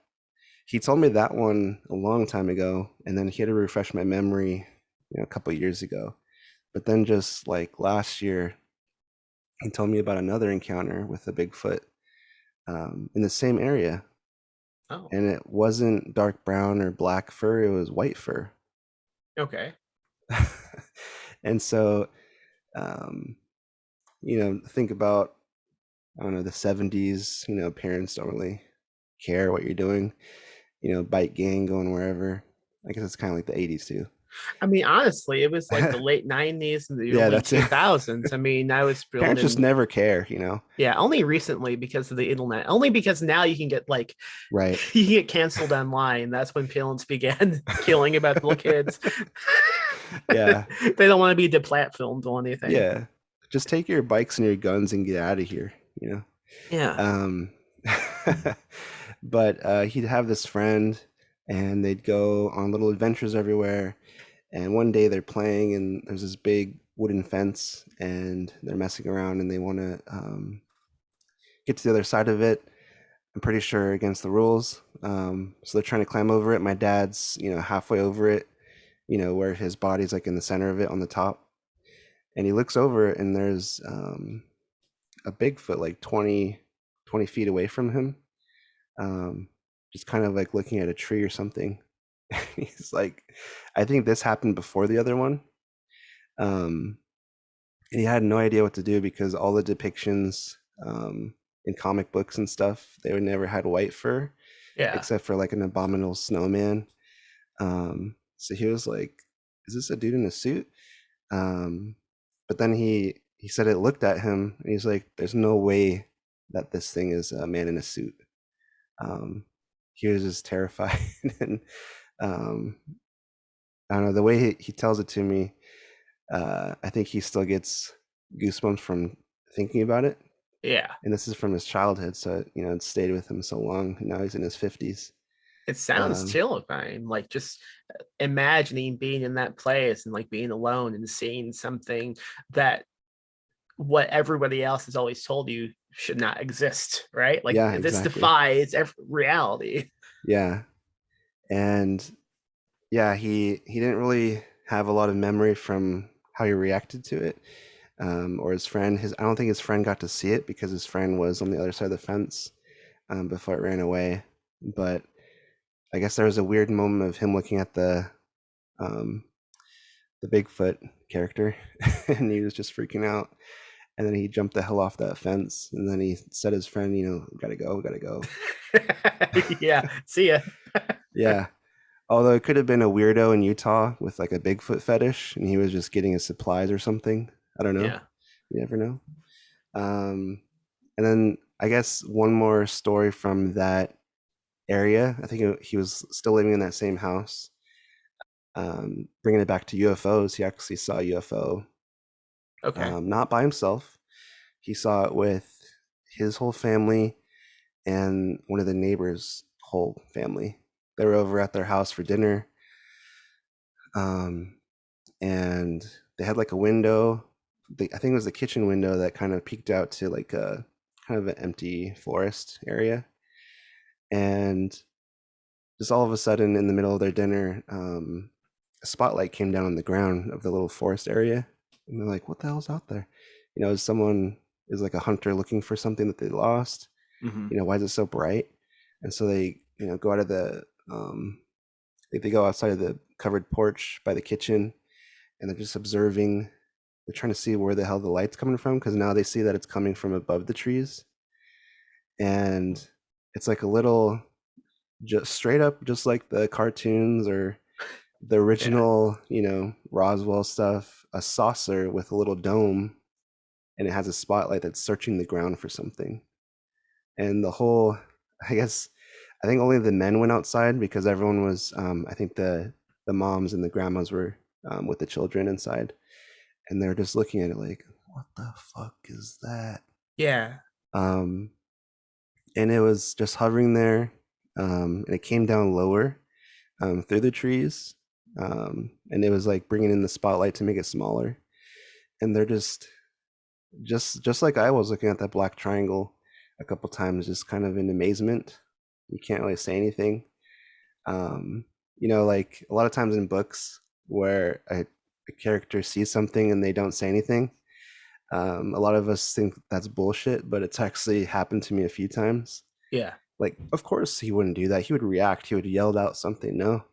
he told me that one a long time ago, and then he had to refresh my memory, a couple of years ago. But then just like last year, he told me about another encounter with a Bigfoot in the same area. Oh. And it wasn't dark brown or black fur, it was white fur. Okay. And so, think about, I don't know, the 70s, parents don't really care what you're doing, bike gang going wherever. I guess it's kind of like the 80s too. I mean, honestly, it was like the late 90s and the Yeah, early that's it. 2000s. I mean, I was Parents just never care, Yeah, only recently because of the internet. Only because now you can get Right. you get canceled online. That's when parents began killing about little kids. Yeah. They don't want to be deplatformed or anything. Yeah. Just take your bikes and your guns and get out of here, Yeah. But he'd have this friend, and they'd go on little adventures everywhere. And one day they're playing, and there's this big wooden fence, and they're messing around, and they want to get to the other side of it. I'm pretty sure against the rules. So they're trying to climb over it. My dad's, halfway over it, where his body's like in the center of it on the top. And he looks over, and there's a Bigfoot like 20 feet away from him, just kind of like looking at a tree or something. He's like, I think this happened before the other one. And he had no idea what to do because all the depictions in comic books and stuff, they would never had white fur, except for like an abominable snowman. So he was like, is this a dude in a suit? But then he said it looked at him, and he's like, there's no way that this thing is a man in a suit. He was just terrified. And I don't know, the way he tells it to me, I think he still gets goosebumps from thinking about it. Yeah. And this is from his childhood, so it stayed with him so long. Now he's in his 50s. It sounds terrifying. Like just imagining being in that place and like being alone and seeing something that what everybody else has always told you should not exist, right? Like this defies reality. Yeah. And yeah, he didn't really have a lot of memory from how he reacted to it, or his friend. I don't think his friend got to see it because his friend was on the other side of the fence before it ran away. But I guess there was a weird moment of him looking at the Bigfoot character, and he was just freaking out. And then he jumped the hell off that fence, and then he said his friend, gotta go. Yeah, see ya. Yeah. Although it could have been a weirdo in Utah with like a Bigfoot fetish, and he was just getting his supplies or something. I don't know. Yeah. You never know. And then I guess one more story from that area. I think he was still living in that same house. Bringing it back to UFOs, he actually saw a UFO. Okay. Not by himself. He saw it with his whole family and one of the neighbors' whole family. They were over at their house for dinner. And they had like a window. I think it was the kitchen window that kind of peeked out to like a kind of an empty forest area. And just all of a sudden in the middle of their dinner, a spotlight came down on the ground of the little forest area. And they're like, what the hell's out there? Someone is like a hunter looking for something that they lost. Mm-hmm. Why is it so bright? And so they, go out of the they go outside of the covered porch by the kitchen, and they're just observing. They're trying to see where the hell the light's coming from, because now they see that it's coming from above the trees, and it's like a little, just straight up, just like the cartoons or the original, Roswell stuff, a saucer with a little dome, and it has a spotlight that's searching the ground for something. And the whole, I think only the men went outside, because everyone was, I think the moms and the grandmas were with the children inside, and they're just looking at it like, what the fuck is that? Yeah. And it was just hovering there, and it came down lower through the trees, and it was like bringing in the spotlight to make it smaller. And they're just like I was looking at that black triangle a couple times, just kind of in amazement. You can't really say anything. Like a lot of times in books where a character sees something and they don't say anything, a lot of us think that's bullshit, but it's actually happened to me a few times. Yeah. Like, of course he wouldn't do that. He would react. He would yell out something. No,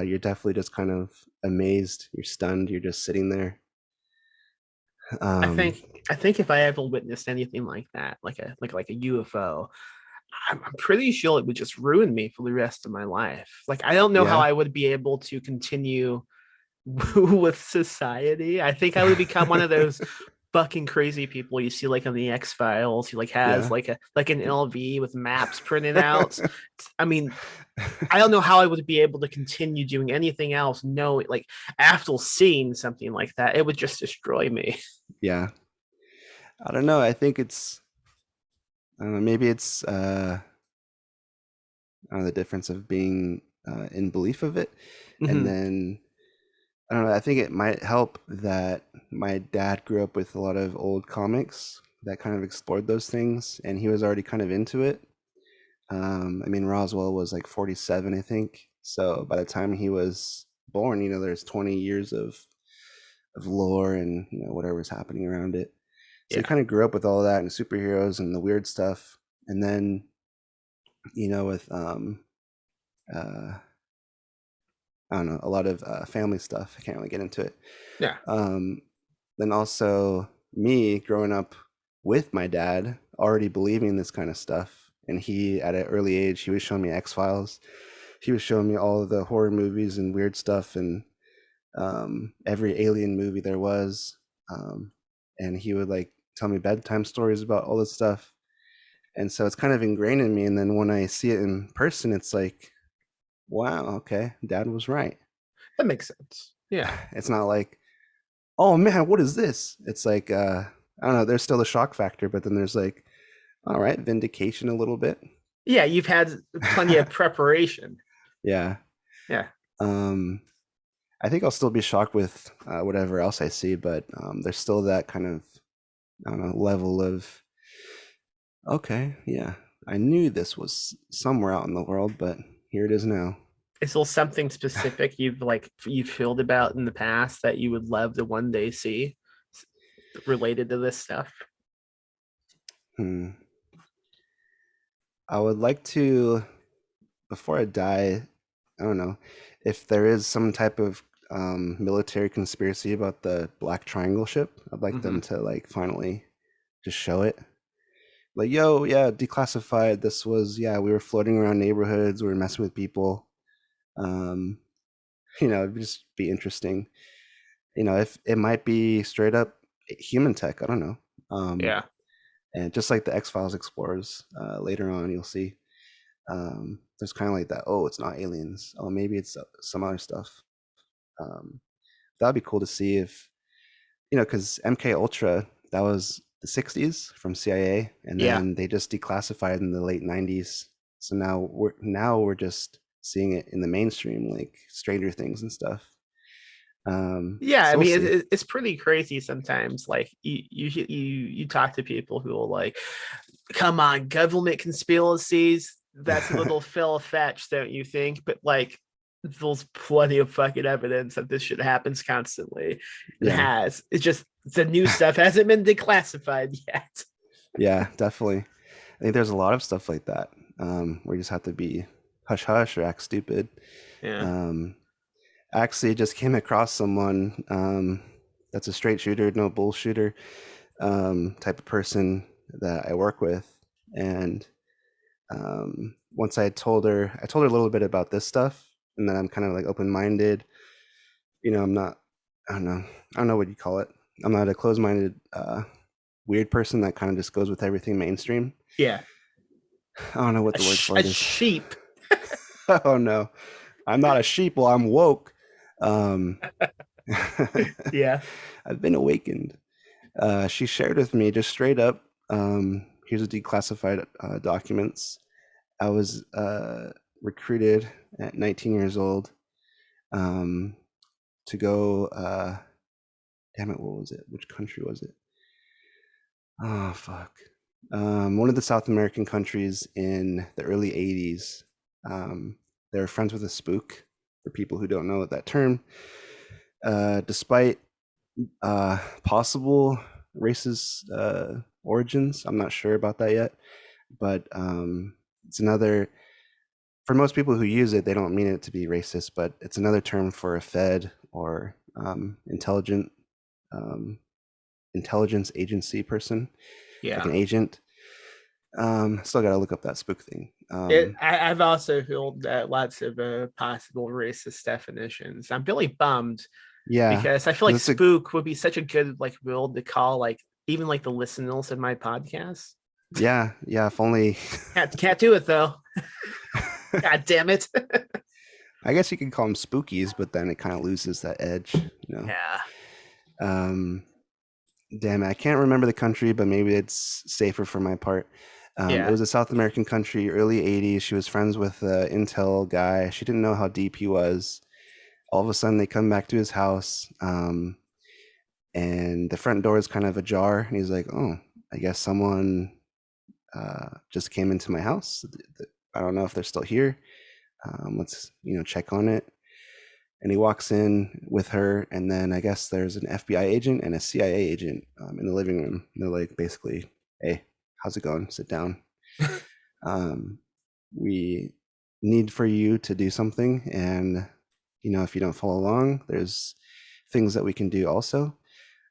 you're definitely just kind of amazed. You're stunned. You're just sitting there. I think if I ever witnessed anything like that, like a UFO, I'm pretty sure it would just ruin me for the rest of my life. Like, I don't know how I would be able to continue with society. I think I would become one of those fucking crazy people you see like on the X-Files, who like has like an LV with maps printed out. I mean, I don't know how I would be able to continue doing anything else. No, like after seeing something like that, it would just destroy me. Yeah. I don't know. I think it's, I don't know, maybe it's I don't know, the difference of being in belief of it. And then I don't know, I think it might help that my dad grew up with a lot of old comics that kind of explored those things, and he was already kind of into it. Roswell was like 47, I think. So by the time he was born, there's 20 years of lore and, whatever's happening around it. So he kind of grew up with all that and superheroes and the weird stuff. And then, with I don't know, a lot of family stuff. I can't really get into it. Yeah. Then also me growing up with my dad, already believing this kind of stuff. And he, at an early age, he was showing me X-Files. He was showing me all of the horror movies and weird stuff, and every alien movie there was. And he would like tell me bedtime stories about all this stuff. And so it's kind of ingrained in me. And then when I see it in person, it's like, wow, okay, Dad was right. That makes sense. Yeah. It's not like, oh man, what is this? It's like, I don't know, there's still a shock factor, but then there's like, all right, vindication a little bit. Yeah, you've had plenty of preparation. Yeah. Yeah. I think I'll still be shocked with whatever else I see, but there's still that kind of, I don't know, level of, okay, yeah, I knew this was somewhere out in the world, but here it is now. Is there something specific you've felt about in the past that you would love to one day see related to this stuff? I would like to, before I die, I don't know, if there is some type of military conspiracy about the Black Triangle ship, I'd like them to like finally just show it. Like, yo, yeah, declassified. This was, we were floating around neighborhoods. We were messing with people. It'd just be interesting. If it might be straight up human tech, I don't know. Yeah. And just like the X-Files explorers, later on, you'll see there's kind of like that. Oh, it's not aliens. Oh, maybe it's some other stuff. That'd be cool to see if, because MK Ultra, that was the 60s from CIA, and then they just declassified in the late 90s. So now we're just seeing it in the mainstream, like Stranger Things and stuff. It's pretty crazy sometimes. Like you talk to people who are like, come on, government conspiracies, that's a little far-fetched, don't you think? But like, there's plenty of fucking evidence that this shit happens constantly. It has. It's just the new stuff hasn't been declassified yet. Yeah, definitely. I think there's a lot of stuff like that. where you just have to be hush hush or act stupid. Yeah. I actually just came across someone that's a straight shooter, no bullshooter type of person that I work with, and once I told her a little bit about this stuff, and then I'm kind of like open-minded. I'm not, I don't know what you call it. I'm not a closed-minded weird person that kind of just goes with everything mainstream. Yeah. I don't know what the word for it is. Sheep. Oh no, I'm not a sheep. Well, I'm woke. Yeah. I've been awakened. She shared with me just straight up. Here's the declassified documents. I was recruited at 19 years old to go. Damn it, what was it? Which country was it? Oh fuck. One of the South American countries in the early 80s. They were friends with a spook, for people who don't know that term. Despite possible racist origins, I'm not sure about that yet, but it's another, for most people who use it, they don't mean it to be racist, but it's another term for a Fed or intelligence agency person, like an agent. Still got to look up that spook thing. I've also heard lots of possible racist definitions. I'm really bummed. Yeah, because I feel like spook would be such a good like word to call like even like the listeners of my podcast. Yeah. If only. Can't do it though. God damn it. I guess you could call them spookies, but then it kind of loses that edge, Yeah. Damn it, I can't remember the country, but maybe it's safer for my part. It was a South American country, early 80s. She was friends with an Intel guy. She didn't know how deep he was. All of a sudden, they come back to his house, and the front door is kind of ajar. And he's like, "Oh, I guess someone just came into my house. I don't know if they're still here. Let's check on it." And he walks in with her, and then I guess there's an FBI agent and a CIA agent in the living room. And they're like, basically, "Hey, how's it going? Sit down. We need for you to do something, and if you don't follow along, there's things that we can do also.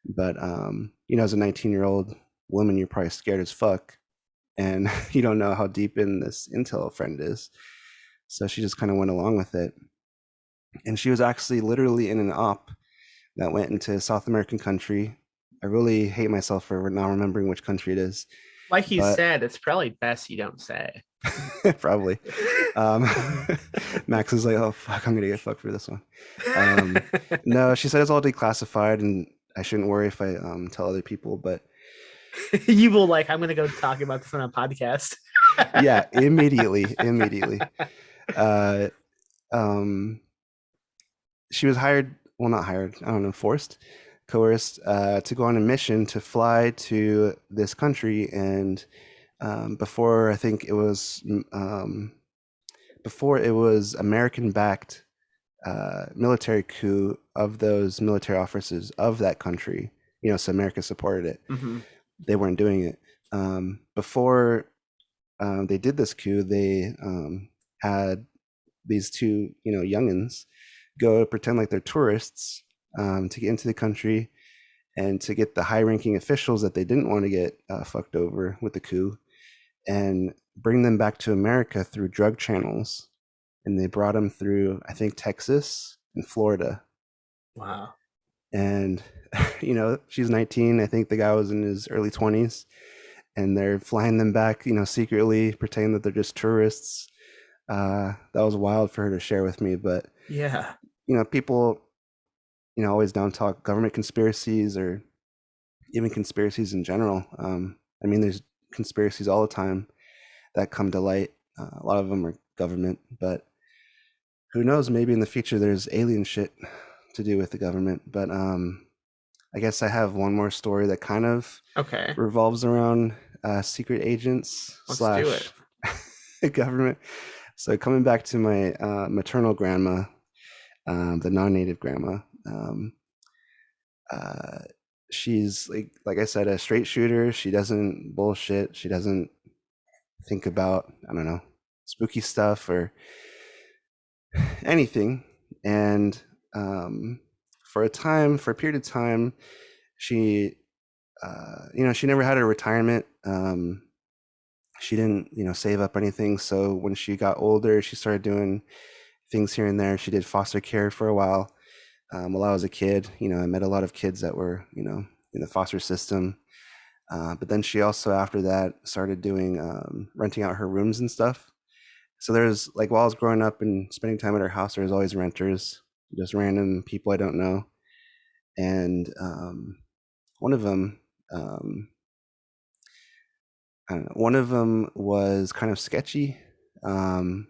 But as a 19-year-old woman, you're probably scared as fuck, and you don't know how deep in this intel friend is. So she just kind of went along with it. And she was actually literally in an op that went into a South American country. I really hate myself for not remembering which country it is. Like you said, it's probably best you don't say. Probably. Max is like, "Oh fuck, I'm gonna get fucked for this one." No, she said it's all declassified, and I shouldn't worry if I tell other people. But you will I'm gonna go talk about this on a podcast. Yeah, immediately. She was hired, well, not hired, I don't know, coerced to go on a mission to fly to this country. And before it was American-backed military coup of those military officers of that country, so America supported it. Mm-hmm. They weren't doing it. Before they did this coup, they had these two, youngins go pretend like they're tourists to get into the country and to get the high-ranking officials that they didn't want to get fucked over with the coup, and bring them back to America through drug channels. And they brought them through, I think, Texas and Florida. Wow. And she's 19. I think the guy was in his early 20s, and they're flying them back, secretly, pretending that they're just tourists. That was wild for her to share with me. But yeah, people, always down talk government conspiracies or even conspiracies in general. There's conspiracies all the time that come to light. A lot of them are government, but who knows? Maybe in the future there's alien shit to do with the government. But I guess I have one more story that kind of revolves around secret agents / government. So coming back to my maternal grandma, the non-native grandma, she's like I said, a straight shooter. She doesn't bullshit. She doesn't think about, I don't know, spooky stuff or anything. And for a period of time, she, she never had a retirement. She didn't, save up anything. So when she got older, she started doing things here and there. She did foster care for a while. While I was a kid, I met a lot of kids that were, in the foster system. But then she also, after that, started doing renting out her rooms and stuff. So there's like, while I was growing up and spending time at her house, there was always renters, just random people I don't know. And one of them, I don't know, one of them was kind of sketchy. And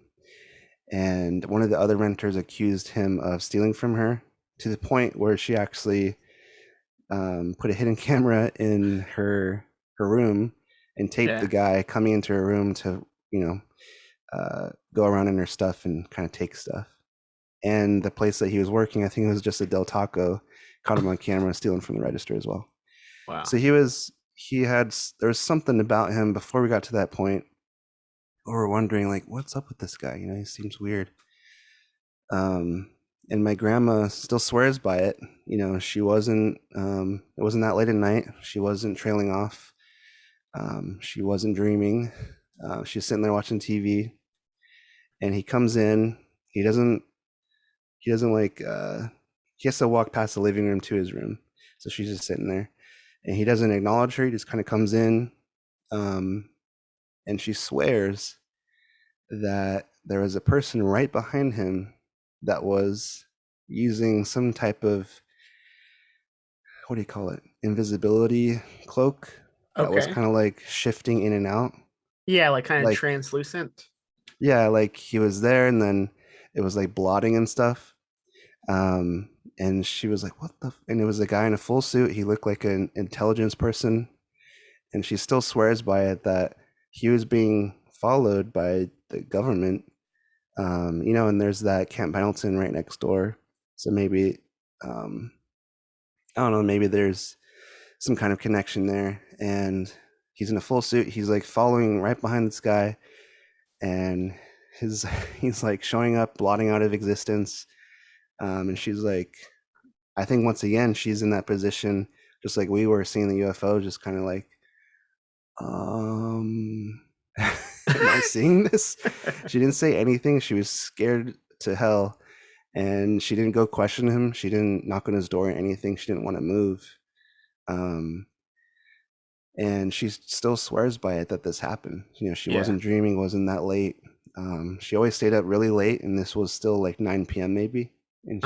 one of the other renters accused him of stealing from her, to the point where she actually put a hidden camera in her room and taped the guy coming into her room to, go around in her stuff and kind of take stuff. And the place that he was working, I think it was just a Del Taco, caught him on camera stealing from the register as well. Wow. So there was something about him before we got to that point where we're wondering, like, what's up with this guy? He seems weird. And my grandma still swears by it. She wasn't, it wasn't that late at night. She wasn't trailing off. She wasn't dreaming. She's sitting there watching TV, and he comes in. He doesn't like, he has to walk past the living room to his room. So she's just sitting there, and he doesn't acknowledge her. He just kind of comes in. And she swears that there was a person right behind him that was using some type of, what do you call it, invisibility cloak that was kind of like shifting in and out. Yeah, like kind of translucent. Yeah, like he was there and then it was like blotting and stuff. And she was like, what the and it was a guy in a full suit. He looked like an intelligence person. And she still swears by it that he was being followed by the government. And there's that Camp Pendleton right next door. So maybe, I don't know, maybe there's some kind of connection there. And he's in a full suit. He's like following right behind this guy. And he's like showing up, blotting out of existence. And she's like, I think once again, she's in that position, just like we were seeing the UFO, just kind of like, am I seeing this? She didn't say anything. She was scared to hell, and she didn't go question him. She didn't knock on his door or anything. She didn't want to move. And she still swears by it that this happened. She wasn't dreaming, wasn't that late. She always stayed up really late, and this was still like 9 p.m. maybe. And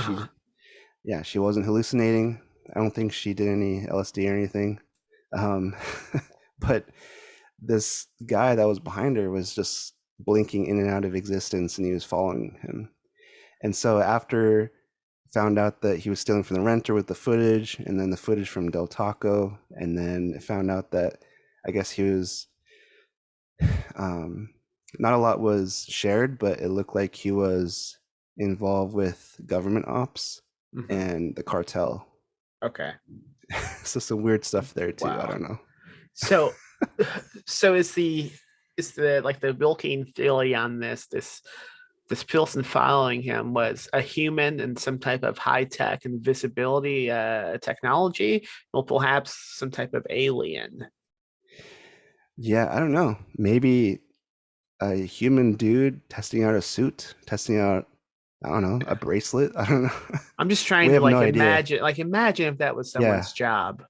she wasn't hallucinating. I don't think she did any LSD or anything. But this guy that was behind her was just blinking in and out of existence, and he was following him. And so after found out that he was stealing from the renter with the footage, and then the footage from Del Taco, and then found out that I guess he was, not a lot was shared, but it looked like he was involved with government ops and the cartel. Okay. So some weird stuff there too. Wow. I don't know. So is the like the milking theory on this person following him was a human and some type of high-tech invisibility technology, or perhaps some type of alien? Yeah, I don't know. Maybe a human dude testing out a suit, testing out, I don't know, a bracelet. I don't know. I'm just trying to imagine if that was someone's job.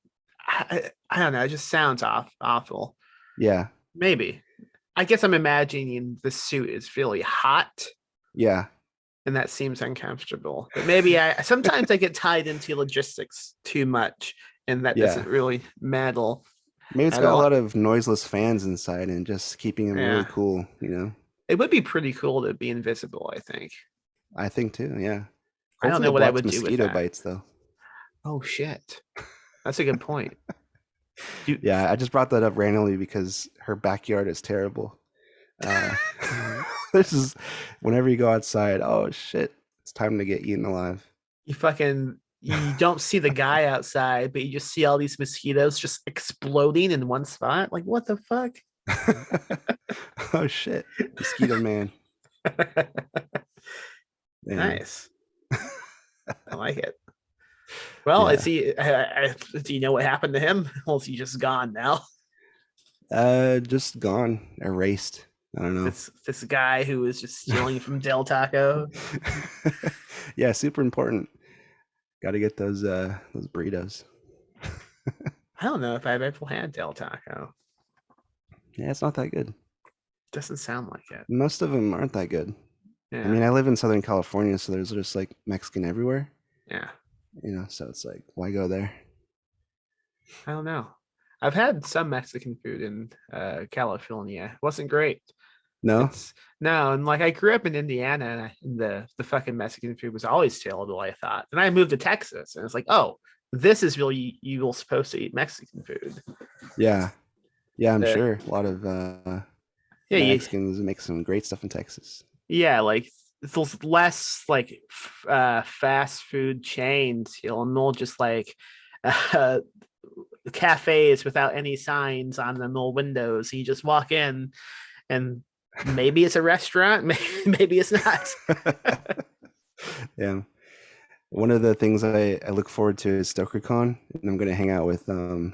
I don't know. It just sounds awful. Yeah. Maybe. I guess I'm imagining the suit is really hot. Yeah. And that seems uncomfortable. But maybe sometimes I get tied into logistics too much, and that doesn't really matter. Maybe it's got a lot of noiseless fans inside and just keeping him really cool, It would be pretty cool to be invisible, I think. I think too, yeah. I don't know what I would do with mosquito that. bites though. Oh shit. That's a good point. Yeah, I just brought that up randomly because her backyard is terrible. This is whenever you go outside, oh shit, it's time to get eaten alive. You don't see the guy outside, but you just see all these mosquitoes just exploding in one spot. Like, what the fuck? Oh shit, Mosquito Man. Yeah. Nice. I like it. Well, Yeah. is he? Do you know what happened to him? Well, is he just gone now? Just gone, erased. I don't know. This guy who was just stealing from Del Taco. Yeah, super important. Got to get those burritos. I don't know if I've ever had Del Taco. Yeah, it's not that good. Doesn't sound like it. Most of them aren't that good. Yeah. I mean, I live in Southern California, so there's just like Mexican everywhere. Yeah. So it's like, why go there? I don't know. I've had some Mexican food in California. It wasn't great. No? No, and like I grew up in Indiana, and the fucking Mexican food was always terrible, I thought. Then I moved to Texas, and it's like, oh, this is really you're supposed to eat Mexican food. Yeah. Yeah, I'm sure. A lot of Mexicans make some great stuff in Texas. Yeah, like those less like fast food chains, and more just like cafes without any signs on them or windows. You just walk in, and maybe it's a restaurant, maybe it's not. Yeah. One of the things I look forward to is StokerCon, and I'm going to hang out with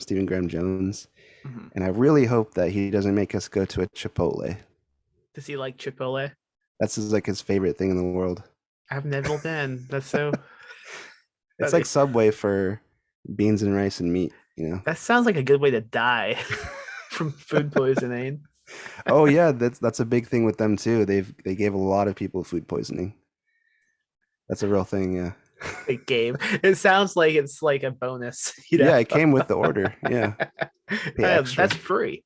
Stephen Graham Jones. Mm-hmm. And I really hope that he doesn't make us go to a Chipotle. Does he like Chipotle? That's his favorite thing in the world. I've never been. That's so... It's like Subway for beans and rice and meat, That sounds like a good way to die from food poisoning. Oh yeah, that's a big thing with them too. They gave a lot of people food poisoning. That's a real thing, yeah. It gave. It sounds like it's like a bonus. Yeah, it came with the order. Yeah. That's free.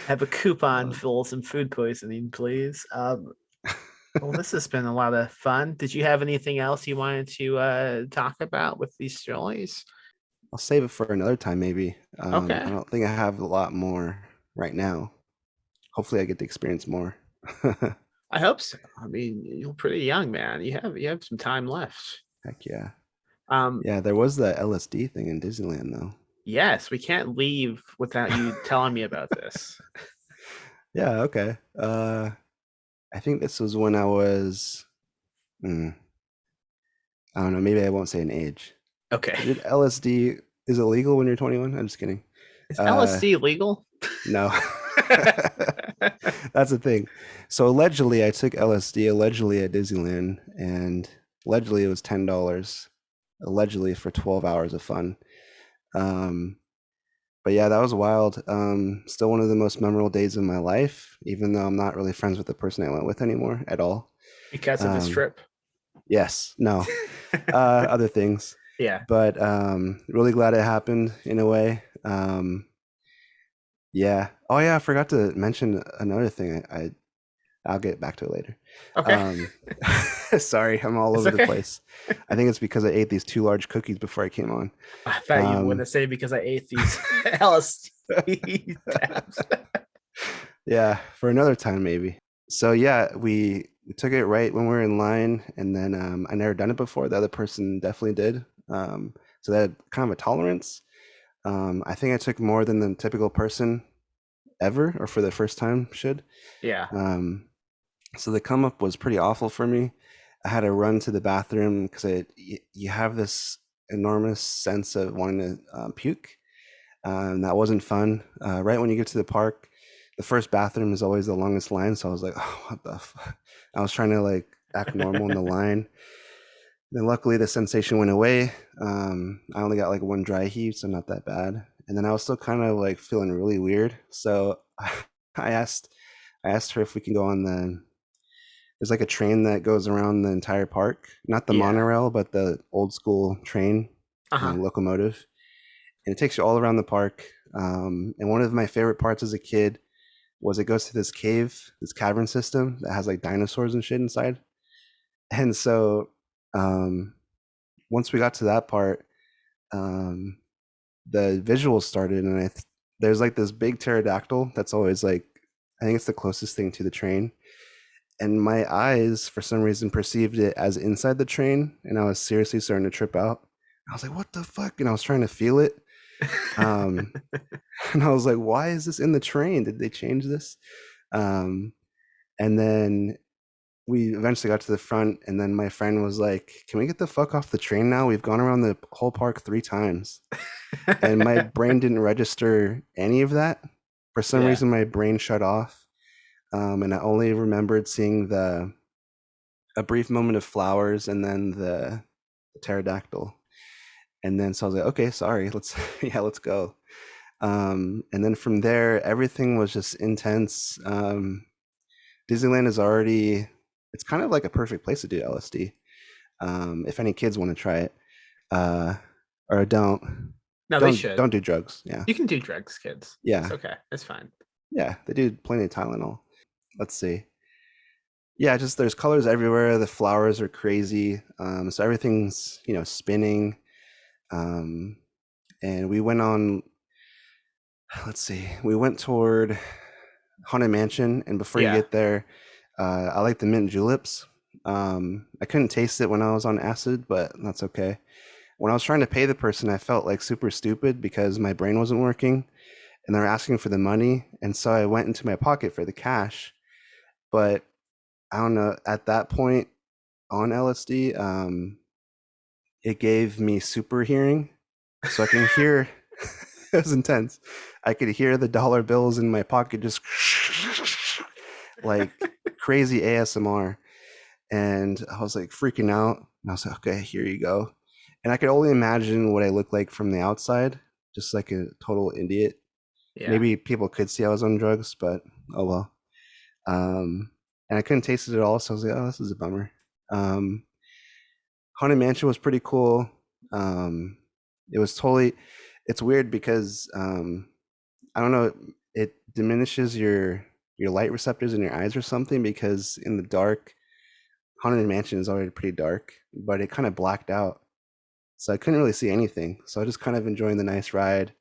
Have a coupon for some food poisoning, please. Well, this has been a lot of fun. Did you have anything else you wanted to talk about with these stories? I'll save it for another time, maybe. Okay. I don't think I have a lot more right now. Hopefully I get to experience more. I hope so. I mean, you're pretty young, man. You have some time left. Heck yeah. Yeah, there was the LSD thing in Disneyland, though. Yes, we can't leave without you telling me about this. Yeah, okay. I think this was when I was, I don't know, maybe I won't say an age. Okay. Did LSD, is it legal when you're 21? I'm just kidding. Is LSD legal? No. That's the thing. So allegedly I took LSD allegedly at Disneyland, and allegedly it was $10 allegedly for 12 hours of fun. But yeah, that was wild. Still one of the most memorable days of my life, even though I'm not really friends with the person I went with anymore at all. Because of this trip? Yes. No. Other things. Yeah. But really glad it happened in a way. Yeah. Oh yeah, I forgot to mention another thing. I'll get back to it later. Okay. Sorry, I'm all over the place. I think it's because I ate these 2 large cookies before I came on. I thought you were going to say because I ate these LSD tabs. Yeah, for another time maybe. So yeah, we took it right when we were in line, and then I never done it before. The other person definitely did. So they had kind of a tolerance. I think I took more than the typical person ever, or for the first time should. Yeah. So the come up was pretty awful for me. I had to run to the bathroom because you have this enormous sense of wanting to puke. That wasn't fun. Right when you get to the park, the first bathroom is always the longest line. So I was like, oh, what the fuck? I was trying to like act normal in the line. Then luckily the sensation went away. I only got like 1 dry heave, so not that bad. And then I was still kind of like feeling really weird. So I asked her if we can go on there's like a train that goes around the entire park, not the monorail, but the old school train, locomotive. And it takes you all around the park. And one of my favorite parts as a kid was it goes to this cavern system that has like dinosaurs and shit inside. And so once we got to that part, the visuals started, and there's like this big pterodactyl that's always like, I think it's the closest thing to the train. And my eyes, for some reason, perceived it as inside the train, and I was seriously starting to trip out. I was like, what the fuck? And I was trying to feel it, Um, and I was like, why is this in the train? Did they change this? And then we eventually got to the front, and then my friend was like, can we get the fuck off the train now? We've gone around the whole park 3 times. And my brain didn't register any of that. For some Yeah. reason, my brain shut off. And I only remembered seeing a brief moment of flowers and then the pterodactyl. And then so I was like, okay, sorry, let's go. And then from there, everything was just intense. Disneyland is already, it's kind of like a perfect place to do LSD. If any kids want to try it, or don't, No, they should. don't do drugs. Yeah, You can do drugs, kids. yeah, It's okay. It's fine. yeah. They do plenty of Tylenol. Let's see. Yeah, just there's colors everywhere. The flowers are crazy. So everything's spinning. And we went on. Let's see. We went toward Haunted Mansion, and before you get there, I like the mint juleps. I couldn't taste it when I was on acid, but that's okay. When I was trying to pay the person, I felt like super stupid because my brain wasn't working, and they were asking for the money, and so I went into my pocket for the cash. But I don't know. At that point on LSD, it gave me super hearing, so I can hear. It was intense. I could hear the dollar bills in my pocket just like crazy ASMR. And I was like freaking out. And I was like, okay, here you go. And I could only imagine what I looked like from the outside, just like a total idiot. Yeah. Maybe people could see I was on drugs, but oh well. And I couldn't taste it at all, so I was like, oh, this is a bummer. Haunted Mansion was pretty cool. It was totally, it's weird because I don't know, it diminishes your light receptors in your eyes or something, because in the dark, Haunted Mansion is already pretty dark, but it kind of blacked out. So I couldn't really see anything. So I just kind of enjoying the nice ride.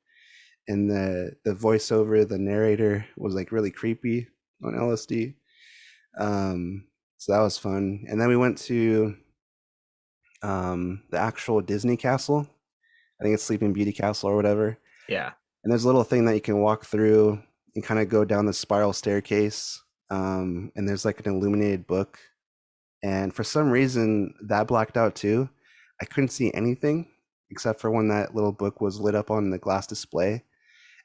And the voiceover, the narrator was like really creepy on LSD. So that was fun. And then we went to the actual Disney castle. I think it's Sleeping Beauty Castle or whatever. Yeah. And there's a little thing that you can walk through and kind of go down the spiral staircase. And there's like an illuminated book. And for some reason, that blacked out too. I couldn't see anything except for when that little book was lit up on the glass display.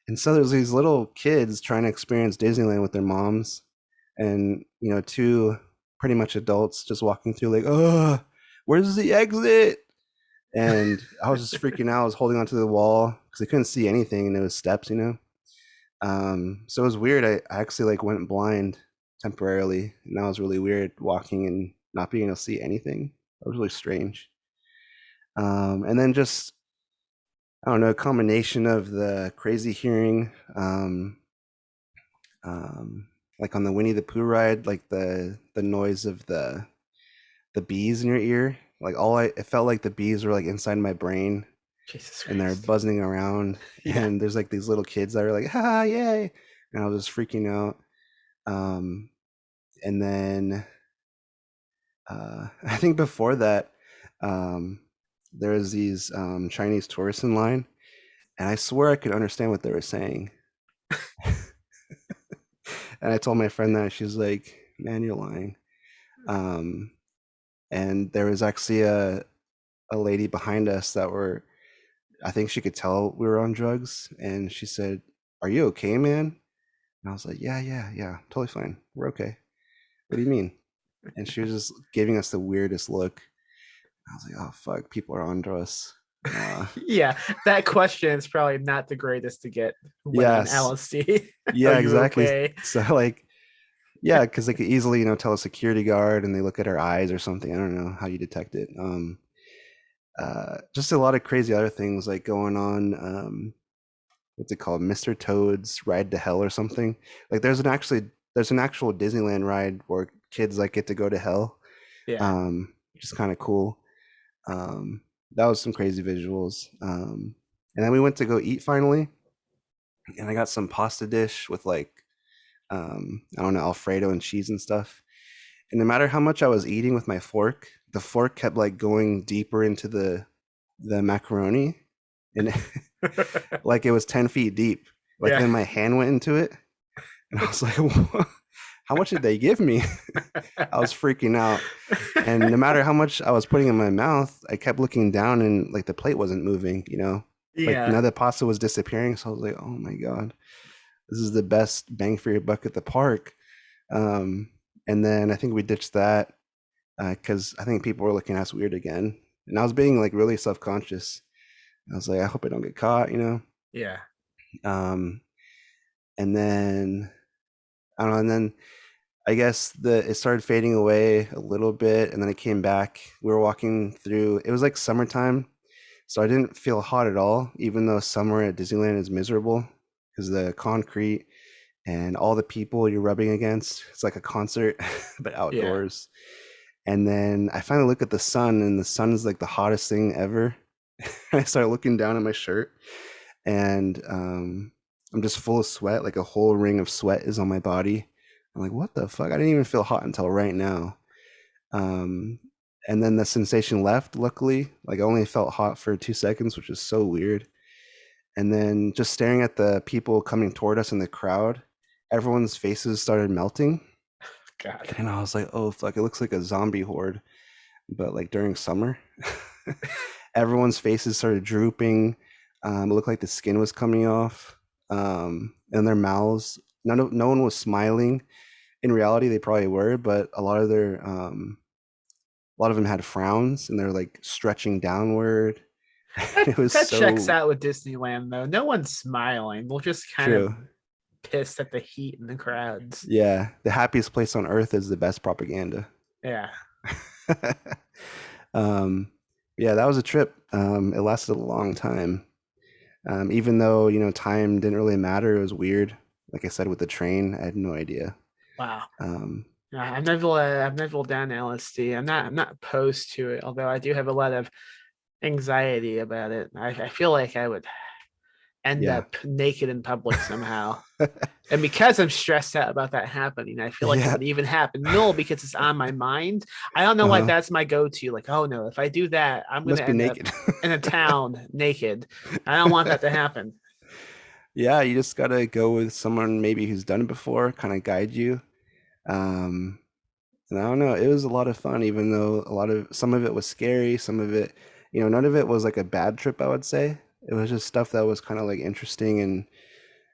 And so there's these little kids trying to experience Disneyland with their moms, and 2 pretty much adults just walking through like, oh, where's the exit? And I was just freaking out. I was holding onto the wall because I couldn't see anything, and it was steps. So it was weird. I actually like went blind temporarily, and that was really weird, walking and not being able to see anything. That was really strange. And then just, I don't know, a combination of the crazy hearing, like on the Winnie the Pooh ride, like the noise of the bees in your ear, like it felt like the bees were like inside my brain. Jesus Christ. And they're buzzing around. Yeah. And there's like these little kids that are like, ha, yay. And I was just freaking out. And then I think before that, there was these Chinese tourists in line, and I swear I could understand what they were saying. And I told my friend that. She's like, man, you're lying. And there was actually a lady behind us that I think she could tell we were on drugs, and she said, are you okay, man? And I was like, yeah, totally fine. We're okay. What do you mean? And she was just giving us the weirdest look. I was like, oh, fuck, people are onto us. Yeah, that question is probably not the greatest to get when on LSD. Yeah, exactly. Okay? So like, yeah, because they could easily, tell a security guard, and they look at our eyes or something. I don't know how you detect it. Just a lot of crazy other things like going on. What's it called? Mr. Toad's Ride to Hell or something. Like there's an actual Disneyland ride where kids like get to go to hell. Yeah. Which is kind of cool. That was some crazy visuals. And then we went to go eat finally, and I got some pasta dish with like, I don't know, Alfredo and cheese and stuff. And no matter how much I was eating with my fork, the fork kept like going deeper into the macaroni. and like it was 10 feet deep. Like Yeah. then my hand went into it, and I was like, "What? How much did they give me?" I was freaking out, and no matter how much I was putting in my mouth, I kept looking down, and like the plate wasn't moving. Like Yeah. none of the pasta was disappearing. So I was like, "Oh my god, this is the best bang for your buck at the park." And then I think we ditched that because I think people were looking at us weird again, and I was being like really self-conscious. I was like, I hope I don't get caught. Yeah. Um, and then I don't know, and then I guess it started fading away a little bit, and then it came back. We were walking through. It was like summertime, so I didn't feel hot at all, even though summer at Disneyland is miserable because the concrete and all the people you're rubbing against. It's like a concert, but outdoors. And then I finally look at the sun, and the sun is like the hottest thing ever. I start looking down at my shirt, and I'm just full of sweat. Like a whole ring of sweat is on my body. I'm like, what the fuck? I didn't even feel hot until right now. And then the sensation left, luckily. Like I only felt hot for 2 seconds, which is so weird. And then just staring at the people coming toward us in the crowd, everyone's faces started melting. God. And I was like, oh, fuck, it looks like a zombie horde, but like during summer. Everyone's faces started drooping. It looked like the skin was coming off, and their mouths. No one was smiling. In reality, they probably were, but a lot of them had frowns, and they're like stretching downward. It was That so checks out with Disneyland, though. No one's smiling. We're just kind of true. pissed at the heat and the crowds. Yeah, the happiest place on earth is the best propaganda. Yeah. Yeah, that was a trip. It lasted a long time. Even though, time didn't really matter, it was weird. Like I said, with the train, I had no idea. Wow. Um, Yeah, I've never done LSD. I'm not opposed to it, although I do have a lot of anxiety about it. I feel like I would end yeah. up naked in public somehow. And because I'm stressed out about that happening, I feel like it Yeah. would even happen. No, because it's on my mind. I don't know why Uh-huh. that's my go-to. Like, oh no, if I do that, I'm Must gonna be end up naked. in a town naked. I don't want that to happen. Yeah, you just gotta go with someone maybe who's done it before, kind of guide you. Um, and I don't know, it was a lot of fun, even though some of it was scary, some of it, none of it was like a bad trip, I would say. It was just stuff that was kind of like interesting and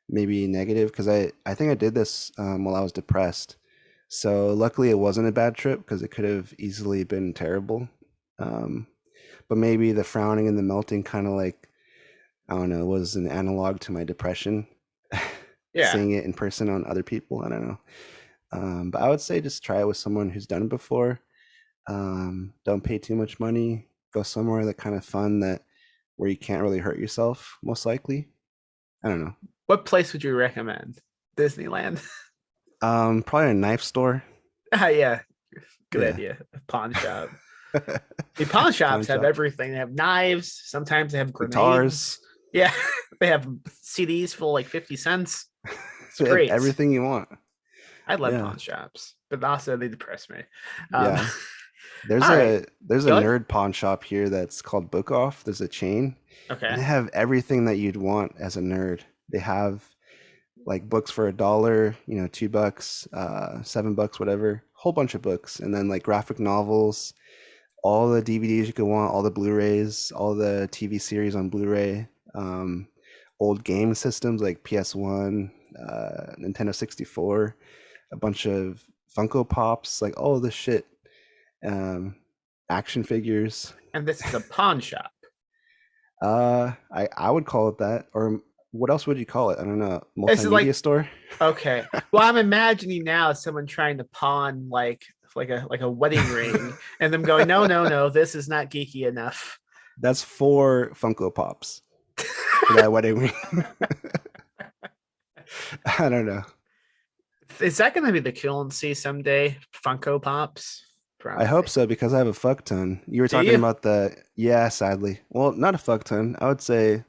maybe negative because I think I did this while I was depressed. So luckily it wasn't a bad trip because it could have easily been terrible. Um, but maybe the frowning and the melting kind of like, I don't know, was an analog to my depression. Yeah. Seeing it in person on other people, I don't know. But I would say just try it with someone who's done it before. Don't pay too much money. Go somewhere that kind of fun where you can't really hurt yourself, most likely. I don't know. What place would you recommend? Disneyland. Probably a knife store. Yeah. Good Yeah. idea. A pawn shop. The pawn shops have shop. everything. They have knives. Sometimes they have grenades. Guitars. Yeah. They have CDs for like 50 cents. So they have great. everything you want. I love Yeah. pawn shops, but also they depress me. Yeah. There's all a right. there's a Go ahead. nerd pawn shop here that's called Book Off. There's a chain. Okay. And they have everything that you'd want as a nerd. They have like books for $1, $2, $7, whatever. Whole bunch of books, and then like graphic novels, all the DVDs you could want, all the Blu-rays, all the TV series on Blu-ray, old game systems like PS1, Nintendo 64, a bunch of Funko Pops, like all this shit, action figures. And this is a pawn shop. I would call it that, or what else would you call it? I don't know. This is like- Multimedia store. Okay. Well, I'm imagining now someone trying to pawn like a wedding ring, and them going, no, this is not geeky enough. That's 4 Funko Pops for that wedding ring. I don't know. Is that going to be the currency someday? Funko Pops? Probably. I hope so because I have a fuck ton. You were Do talking you? about yeah, sadly. Well, not a fuck ton. I would say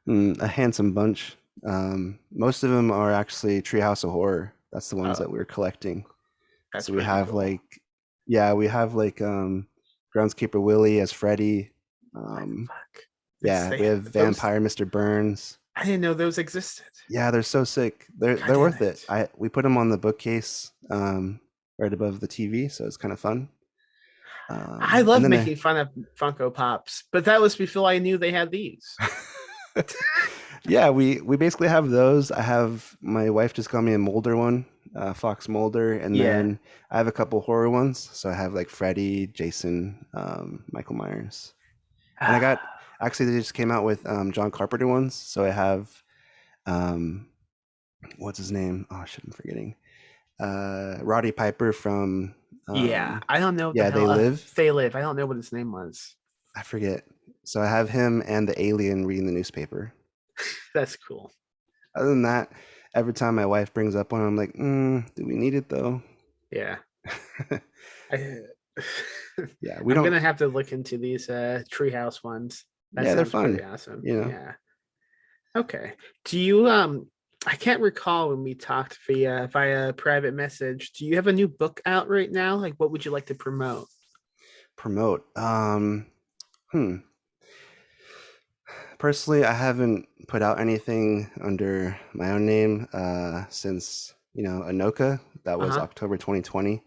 a handsome bunch. Most of them are actually Treehouse of Horror. That's the ones Oh. that we're collecting. That's So we pretty have cool. we have Groundskeeper Willie as Freddy. Fuck. Yeah, we have Vampire Mr. Burns. I didn't know those existed. Yeah, they're so sick. They're worth it. We put them on the bookcase right above the TV, so it's kind of fun. I love making fun of Funko Pops, but that was before I knew they had these. Yeah, we basically have those. My wife just got me a Mulder one, Fox Mulder, and then I have a couple horror ones. So I have like Freddy, Jason, Michael Myers, and they just came out with John Carpenter ones. So I have what's his name? Oh shit, I'm forgetting. Roddy Piper from I don't know. Yeah, They Live. They Live. I don't know what his name was. I forget. So I have him and the alien reading the newspaper. That's cool. Other than that, every time my wife brings up one, I'm like, do we need it though? Yeah. Yeah, I'm gonna have to look into these treehouse ones. They're fun. Awesome. Yeah. Okay. Do you I can't recall when we talked via private message. Do you have a new book out right now? Like, what would you like to promote? Personally, I haven't put out anything under my own name since, Anoka. That was October 2020.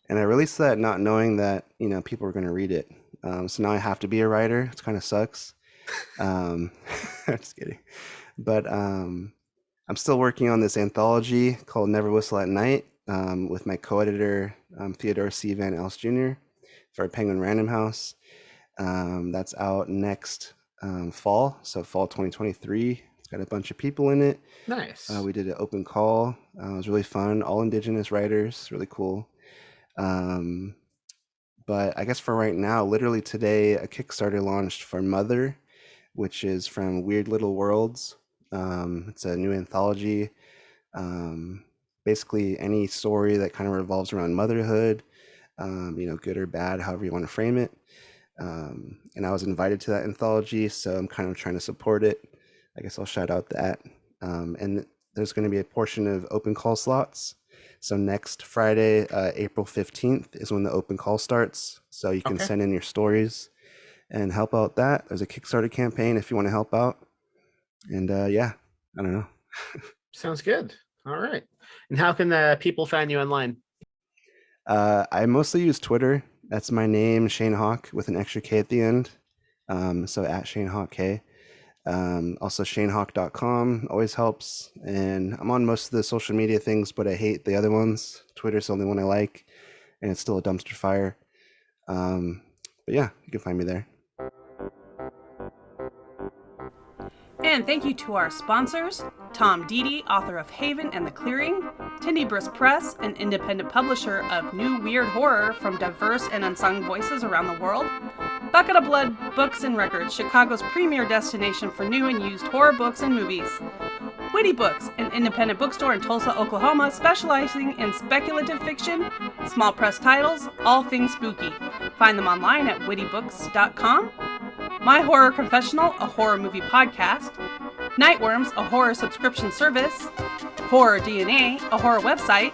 And I released that not knowing that, people were going to read it. So now I have to be a writer. It kind of sucks. Just kidding. But I'm still working on this anthology called Never Whistle at Night with my co-editor, Theodore C. Van Els Jr. for Penguin Random House. That's out next fall, so fall 2023. It's got a bunch of people in it. Nice. We did an open call. It was really fun. All Indigenous writers, really cool. But I guess for right now, literally today, a Kickstarter launched for Mother, which is from Weird Little Worlds. It's a new anthology. Basically, any story that kind of revolves around motherhood, good or bad, however you want to frame it. And I was invited to that anthology, so I'm kind of trying to support it. I guess I'll shout out that. And there's going to be a portion of open call slots. So next Friday, April 15th is when the open call starts. So you can send in your stories and help out that. There's a Kickstarter campaign if you want to help out. And I don't know. Sounds good. All right. And how can people find you online? I mostly use Twitter. That's my name, Shane Hawk, with an extra K at the end. So at Shane Hawk K. Also shanehawk.com always helps. And I'm on most of the social media things, but I hate the other ones. Twitter's the only one I like, and it's still a dumpster fire. But yeah, you can find me there. And thank you to our sponsors, Tom Deedy, author of Haven and the Clearing, Tenebris Press, an independent publisher of new weird horror from diverse and unsung voices around the world, Bucket of Blood Books and Records, Chicago's premier destination for new and used horror books and movies, Witty Books, an independent bookstore in Tulsa, Oklahoma, specializing in speculative fiction, small press titles, all things spooky. Find them online at wittybooks.com. My Horror Confessional, a horror movie podcast, Nightworms, a horror subscription service, Horror DNA, a horror website,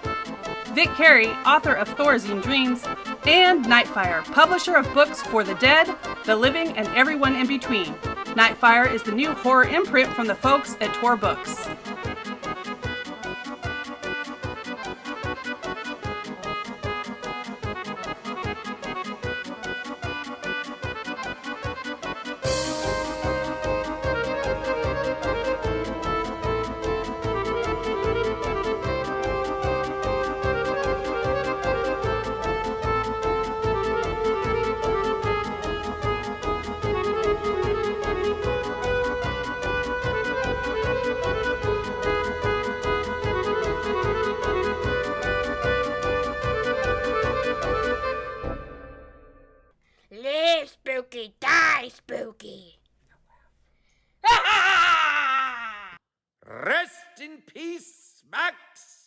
Vic Carey, author of Thorazine Dreams, and Nightfire, publisher of books for the dead, the living, and everyone in between. Nightfire is the new horror imprint from the folks at Tor Books. Live spooky, die spooky. Rest in peace, Max.